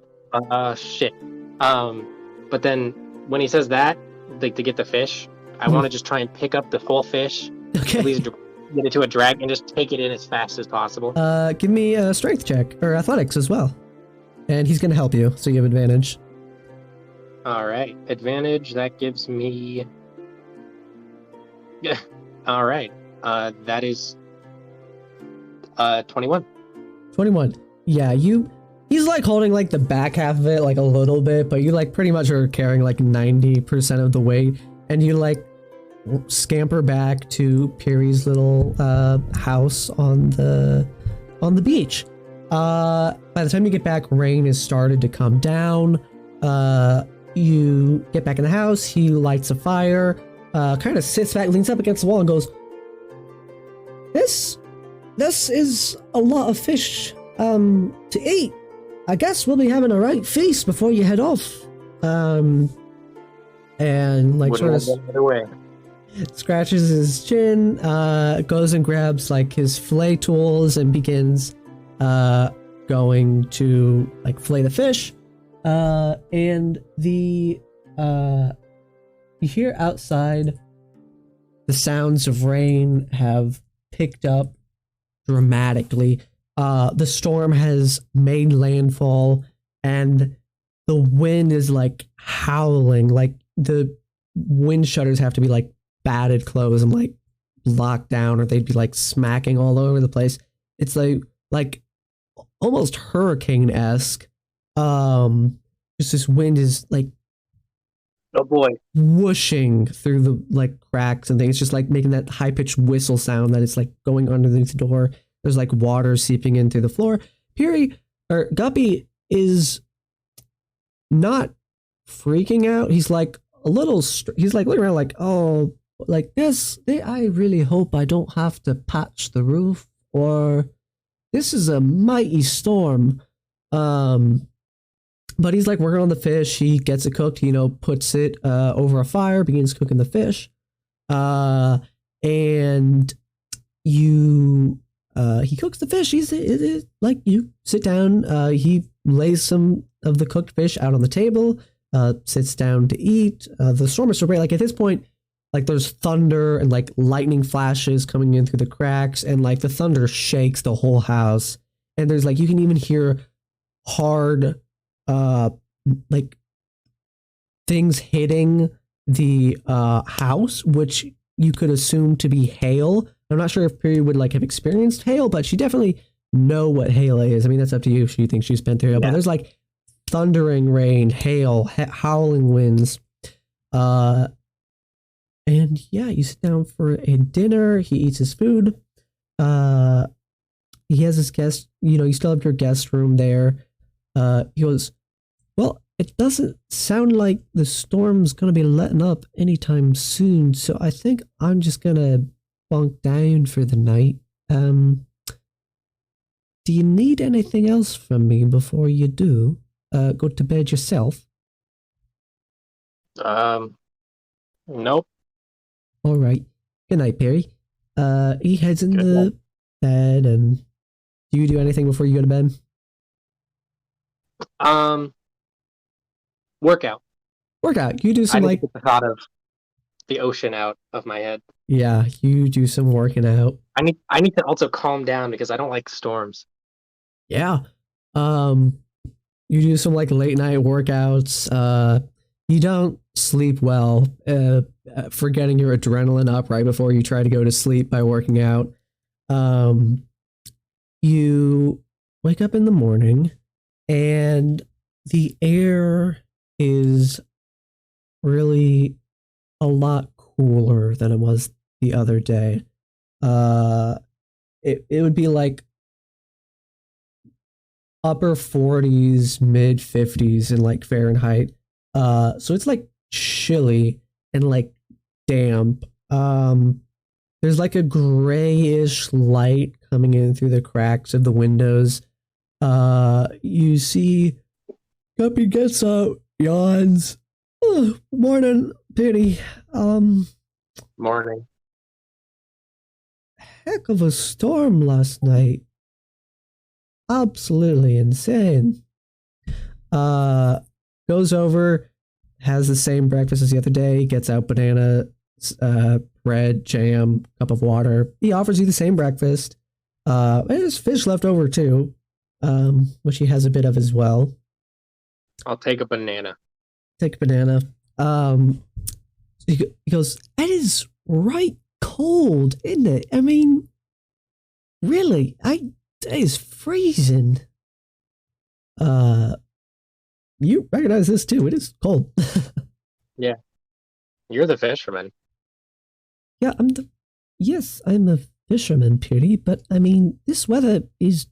Speaker 5: shit. But then when he says that, like to get the fish, I want to just try and pick up the whole fish.
Speaker 1: Okay.
Speaker 5: At least get it to a drag and just take it in as fast as possible.
Speaker 1: Give me a strength check or athletics as well, and he's gonna help you, so you have advantage.
Speaker 5: All right, advantage. That gives me. Yeah. All right. That is 21.
Speaker 1: 21. Yeah, he's like holding like the back half of it like a little bit, but you like pretty much are carrying like 90% of the weight, and you like scamper back to Piri's little house on the beach. By the time you get back, rain has started to come down. You get back in the house, he lights a fire, kind of sits back, leans up against the wall and goes, This is a lot of fish to eat. I guess we'll be having a right feast before you head off. And like sort of scratches his chin, goes and grabs like his fillet tools and begins going to like fillet the fish. And the you hear outside the sounds of rain have picked up dramatically. The storm has made landfall, and the wind is like howling. Like the wind shutters have to be like batted closed and like locked down, or they'd be like smacking all over the place. It's like almost hurricane-esque. Just this wind is like,
Speaker 5: oh boy,
Speaker 1: whooshing through the like cracks and things, just like making that high-pitched whistle sound that it's like going underneath the door. There's like water seeping in through the floor. Guppy is not freaking out. He's like a little, he's like looking around like, oh, like this, I really hope I don't have to patch the roof, or this is a mighty storm. But he's like working on the fish. He gets it cooked, puts it over a fire, begins cooking the fish. And he cooks the fish. He's like, you sit down. He lays some of the cooked fish out on the table, sits down to eat. The storm is so great. Like at this point, like there's thunder and like lightning flashes coming in through the cracks, and like the thunder shakes the whole house. And there's like, you can even hear hard, like things hitting the house, which you could assume to be hail. I'm not sure if Piri would like have experienced hail, but she definitely know what hail is. I mean, that's up to you if you think she's been through hail. But there's like thundering rain, hail, howling winds. And yeah, you sit down for a dinner. He eats his food. He has his guest, you still have your guest room there. He goes, well, it doesn't sound like the storm's going to be letting up anytime soon, so I think I'm just going to bunk down for the night. Do you need anything else from me before you do go to bed yourself?
Speaker 5: Nope.
Speaker 1: All right. Good night, Perry. He heads into bed, and do you do anything before you go to bed?
Speaker 5: Workout.
Speaker 1: You do some
Speaker 5: I
Speaker 1: like
Speaker 5: get the thought of the ocean out of my head.
Speaker 1: Yeah, you do some working out.
Speaker 5: I need to also calm down because I don't like storms.
Speaker 1: Yeah. You do some like late night workouts. You don't sleep well, forgetting your adrenaline up right before you try to go to sleep by working out. You wake up in the morning, and the air is really a lot cooler than it was the other day. It would be like upper 40s, mid 50s in like Fahrenheit. So it's like chilly and like damp. There's like a grayish light coming in through the cracks of the windows. You see Guppy gets up, yawns. Morning, Penny.
Speaker 5: Mourning.
Speaker 1: Heck of a storm last night. Absolutely insane. Goes over, has the same breakfast as the other day, gets out banana, bread, jam, cup of water. He offers you the same breakfast. And there's fish left over too, which he has a bit of as well.
Speaker 5: I'll take a banana.
Speaker 1: Take a banana. He goes, "It is right cold, isn't it? I mean, really, it is freezing." You recognize this too. It is cold.
Speaker 5: Yeah. You're the fisherman.
Speaker 1: Yeah, yes, I'm a fisherman, Purdy, but I mean, this weather does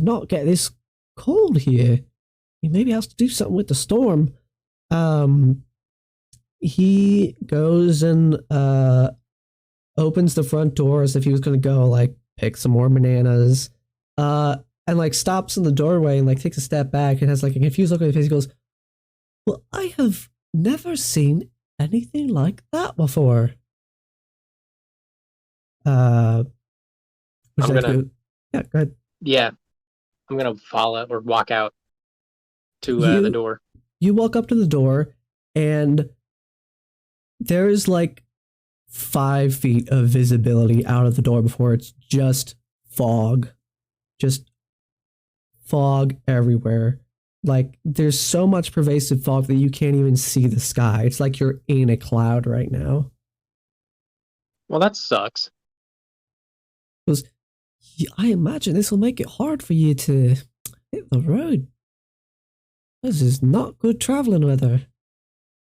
Speaker 1: not get this cold here. He maybe has to do something with the storm. He goes and opens the front door as if he was gonna go like pick some more bananas. And like stops in the doorway and like takes a step back and has like a confused look on his face. He goes, "Well, I have never seen anything like that before." Would you like to go? Yeah, go ahead.
Speaker 5: Yeah. I'm gonna follow or walk out to the door.
Speaker 1: You walk up to the door and there's like 5 feet of visibility out of the door before it's just fog. Just fog everywhere. Like there's so much pervasive fog that you can't even see the sky. It's like you're in a cloud right now.
Speaker 5: Well, that sucks.
Speaker 1: Because I imagine this will make it hard for you to hit the road. This is not good traveling weather.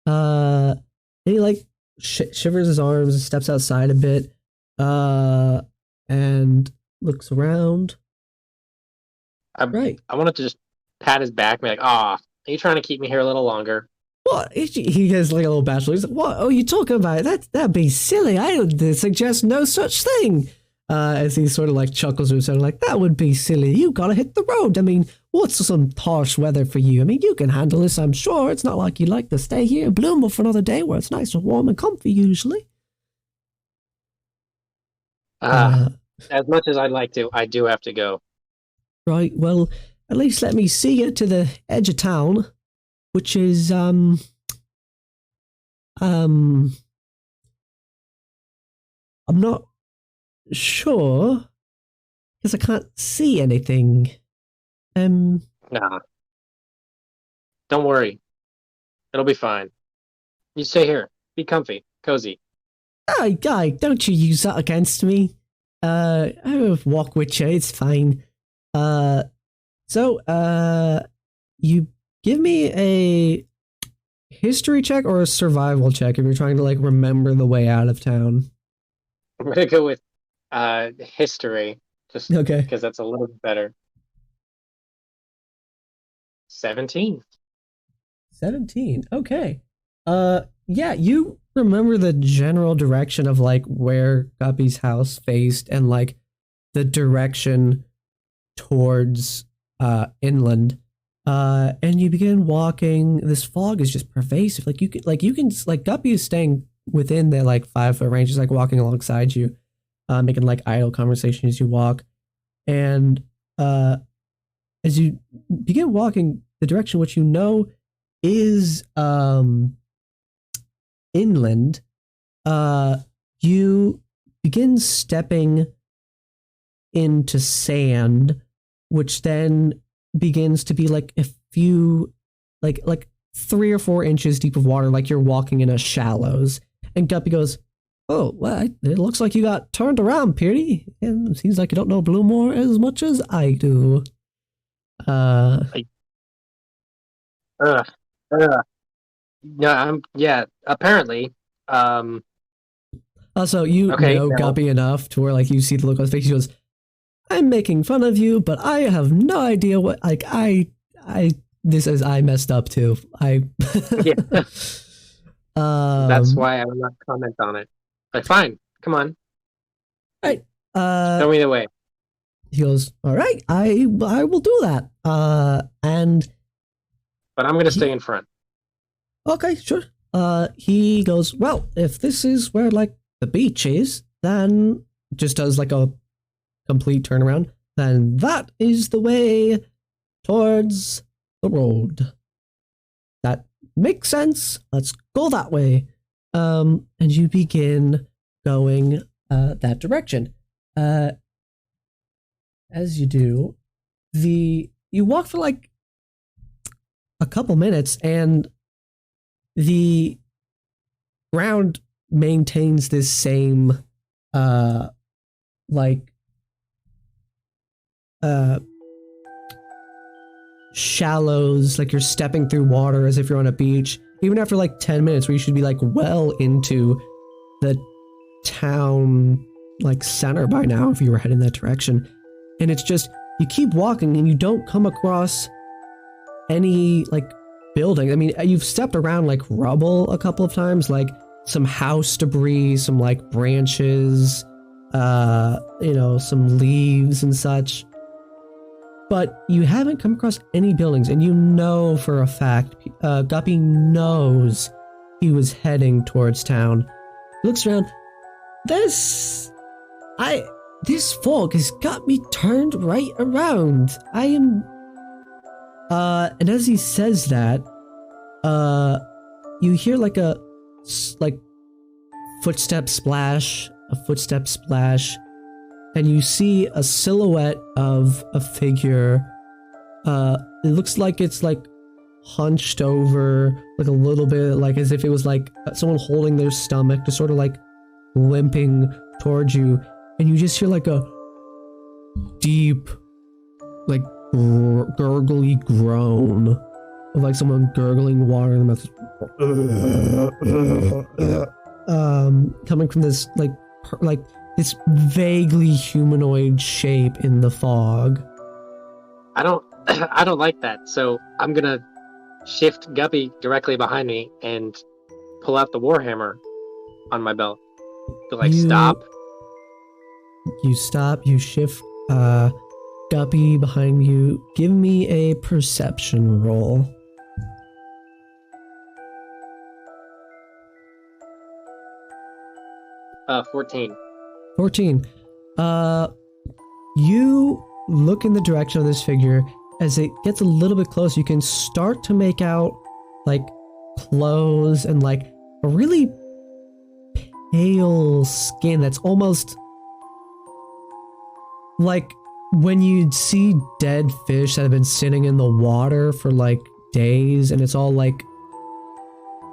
Speaker 1: And he like shivers his arms and steps outside a bit, and looks around.
Speaker 5: I wanted to just pat his back and be like, are you trying to keep me here a little longer?
Speaker 1: What? He has like a little bachelor. He's like, "What are you talking about? That'd be silly. I would suggest no such thing." As he sort of like chuckles to himself, like, "That would be silly. You gotta hit the road. I mean, what's some harsh weather for you? I mean, you can handle this, I'm sure. It's not like you like to stay here in Bloomville for another day where it's nice and warm and comfy usually."
Speaker 5: As much as I'd like to, I do have to go.
Speaker 1: Right, well, at least let me see you to the edge of town, which is, I'm not sure, because I can't see anything.
Speaker 5: Nah. Don't worry. It'll be fine. You stay here. Be comfy. Cozy.
Speaker 1: Guy, don't you use that against me. I will walk with you, it's fine. You give me a history check or a survival check if you're trying to like remember the way out of town.
Speaker 5: I'm gonna go with history, just
Speaker 1: okay,
Speaker 5: because that's a little bit better. 17.
Speaker 1: 17. Okay. Yeah, you remember the general direction of like where Guppy's house faced and like the direction towards inland. And you begin walking. This fog is just pervasive. Like you can Guppy is staying within the like 5-foot range. He's like walking alongside you, making like idle conversation as you walk. And as you begin walking the direction which you know is inland, you begin stepping into sand, which then begins to be like a few, like 3 or 4 inches deep of water, like you're walking in a shallows. And Guppy goes, "Oh, well, it looks like you got turned around, Peardy. And it seems like you don't know Bluemore as much as I do."
Speaker 5: Apparently.
Speaker 1: Also, you know Guppy enough to where like you see the look on his face. He goes, "I'm making fun of you, but I have no idea what I messed up too.
Speaker 5: Yeah. That's why I will not comment on it. Like, fine, come on.
Speaker 1: Right.
Speaker 5: Show me the way."
Speaker 1: he goes, all right, I will do that.
Speaker 5: But I'm gonna stay in front.
Speaker 1: Okay, sure. He goes, well, if this is where, like, the beach is, then just does, like, a complete turnaround, then that is the way towards the road. That makes sense. Let's go that way. And you begin going that direction. As you do, you walk for, like, a couple minutes, and the ground maintains this same shallows, like you're stepping through water as if you're on a beach, even after like 10 minutes where you should be like well into the town like center by now if you were heading that direction. And it's just, you keep walking and you don't come across any like building. I mean, you've stepped around like rubble a couple of times, like some house debris, some like branches, some leaves and such. But you haven't come across any buildings, and you know for a fact, Guppy knows he was heading towards town. He looks around. This fog has got me turned right around. I am. And as he says that, you hear like a footstep splash, and you see a silhouette of a figure. It looks like it's like hunched over, like a little bit, like as if it was like someone holding their stomach, just sort of like limping towards you, and you just hear like a deep, like gurgly groan of like someone gurgling water in the mouth, coming from this like this vaguely humanoid shape in the fog.
Speaker 5: I don't like that, so I'm gonna shift Guppy directly behind me and pull out the warhammer on my belt to like stop.
Speaker 1: You stop, you shift Guppy behind you. Give me a perception roll.
Speaker 5: 14.
Speaker 1: 14. You look in the direction of this figure. As it gets a little bit close, you can start to make out like clothes and like a really pale skin that's almost like when you'd see dead fish that have been sitting in the water for like days, and it's all like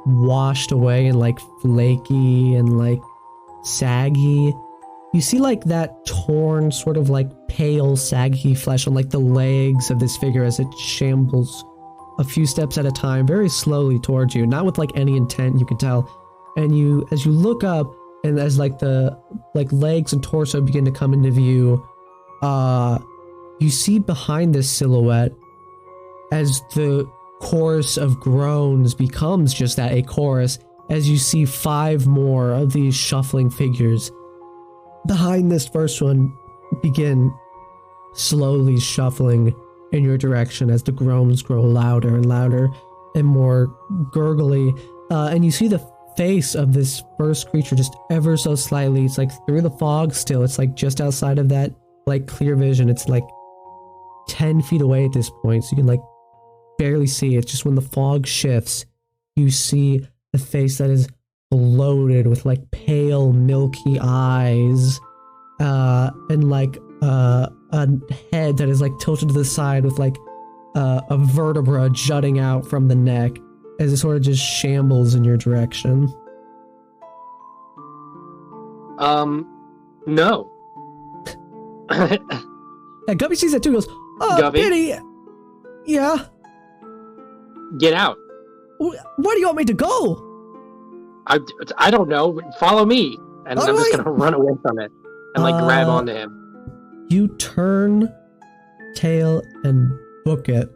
Speaker 1: washed away and like flaky and like saggy. You see like that torn, sort of like pale, saggy flesh on like the legs of this figure as it shambles a few steps at a time, very slowly towards you, not with like any intent, you can tell. And you, as you look up, and as like the like legs and torso begin to come into view, you see behind this silhouette, as the chorus of groans becomes just that, a chorus, as you see 5 more of these shuffling figures behind this first one begin slowly shuffling in your direction as the groans grow louder and louder and more gurgly, and you see the face of this first creature just ever so slightly. It's like through the fog still. It's like just outside of that like clear vision. It's like 10 feet away at this point, so you can like barely see it. Just when the fog shifts, you see a face that is bloated with like pale milky eyes, and like a head that is like tilted to the side with like a vertebra jutting out from the neck as it sort of just shambles in your direction.
Speaker 5: No.
Speaker 1: Yeah, Guppy sees that too, goes, oh,
Speaker 5: Guppy?
Speaker 1: Biddy! Yeah?
Speaker 5: Get out.
Speaker 1: Where do you want me to go?
Speaker 5: I don't know. Follow me. And I'm just going to run away from it and like grab onto him.
Speaker 1: You turn tail and book it.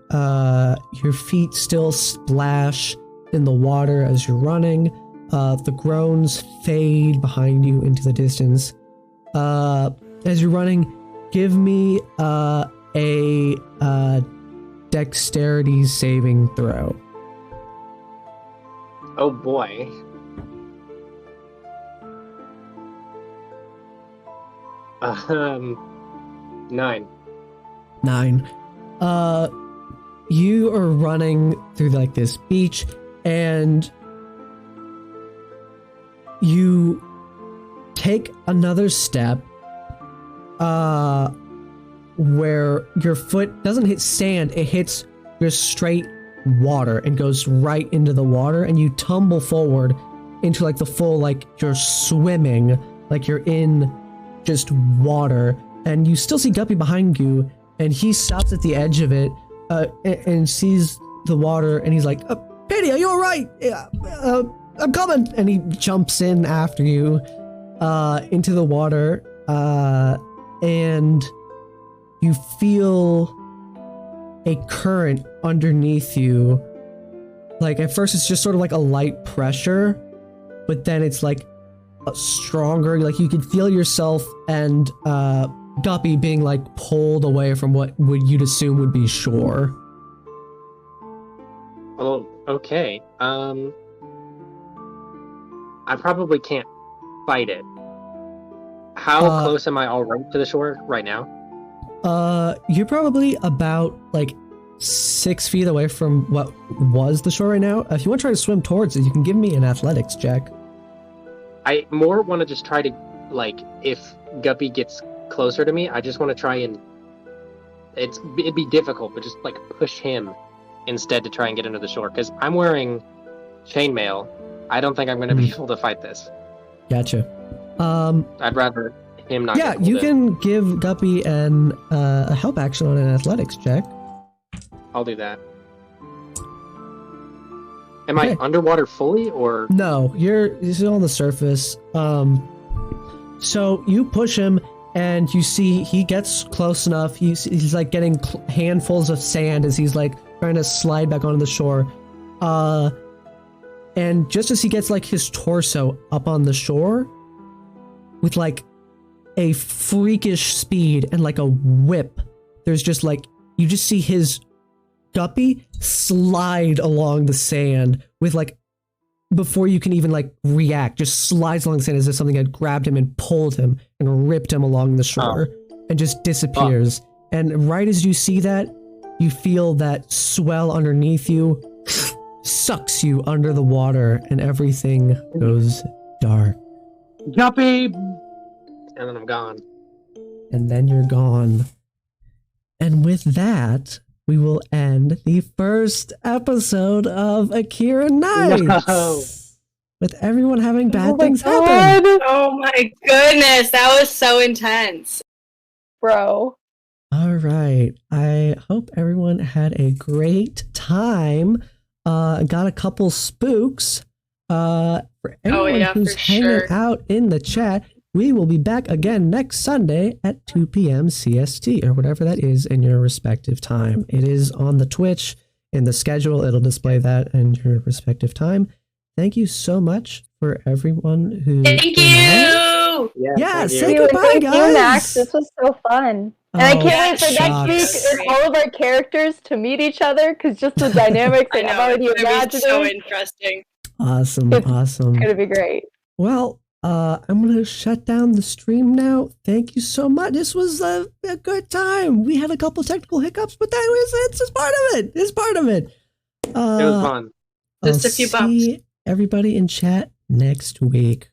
Speaker 1: Your feet still splash in the water as you're running. The groans fade behind you into the distance. As you're running, give me a dexterity saving throw.
Speaker 5: Oh boy. Um, 9.
Speaker 1: 9. You are running through like this beach, and you take another step where your foot doesn't hit sand, it hits just straight water and goes right into the water, and you tumble forward into like the full, like you're swimming, like you're in just water, and you still see Guppy behind you, and he stops at the edge of it and sees the water, and he's like, Penny, are you alright? I'm coming! And he jumps in after you into the water, and you feel a current underneath you. Like, at first it's just sort of like a light pressure, but then it's like stronger. Like, you can feel yourself and Guppy being like pulled away from what you'd assume would be shore.
Speaker 5: Well, okay. I probably can't fight it. How close am I all right to the shore right now?
Speaker 1: You're probably about like 6 feet away from what was the shore right now. If you want to try to swim towards it, you can give me an athletics check.
Speaker 5: I more want to just try to, like, if Guppy gets closer to me, I just want to try and it'd be difficult, but just like push him instead to try and get into the shore, because I'm wearing chainmail. I don't think I'm going to be able to fight this.
Speaker 1: Gotcha.
Speaker 5: I'd rather him not.
Speaker 1: Yeah, you can give Guppy a help action on an athletics check.
Speaker 5: I'll do that. Am I underwater fully, or
Speaker 1: no? You're still on the surface. So you push him, and you see he gets close enough. He's like getting handfuls of sand as he's like trying to slide back onto the shore. And just as he gets like his torso up on the shore, with like a freakish speed and like a whip, there's just like, you just see his Guppy slide along the sand with like, before you can even like react, just slides along the sand as if something had grabbed him and pulled him and ripped him along the shore and just disappears. And right as you see that, you feel that swell underneath you sucks you under the water, and everything goes dark.
Speaker 5: Guppy! And then I'm gone.
Speaker 1: And then you're gone. And with that, we will end the first episode of Akirran Nights.
Speaker 5: No.
Speaker 1: With everyone having bad things happen.
Speaker 2: Oh my goodness, that was so intense.
Speaker 3: Bro.
Speaker 1: All right. I hope everyone had a great time. Got a couple spooks. For everyone who's hanging out in the chat, we will be back again next Sunday at 2 p.m. CST, or whatever that is in your respective time. It is on the Twitch. In the schedule, it'll display that in your respective time. Thank you so much for everyone who...
Speaker 2: Thank you!
Speaker 1: Yeah, say goodbye, guys!
Speaker 3: You, Max. This was so fun. And I can't wait for next week and all of our characters to meet each other, because just the dynamics that I'm already imagining.
Speaker 2: So interesting.
Speaker 1: Awesome.
Speaker 3: It's going to be great.
Speaker 1: Well, I'm going to shut down the stream now. Thank you so much. This was a good time. We had a couple technical hiccups, but it's just part of it. It's part of it.
Speaker 5: It was fun.
Speaker 2: Just a few bumps.
Speaker 1: See everybody in chat next week.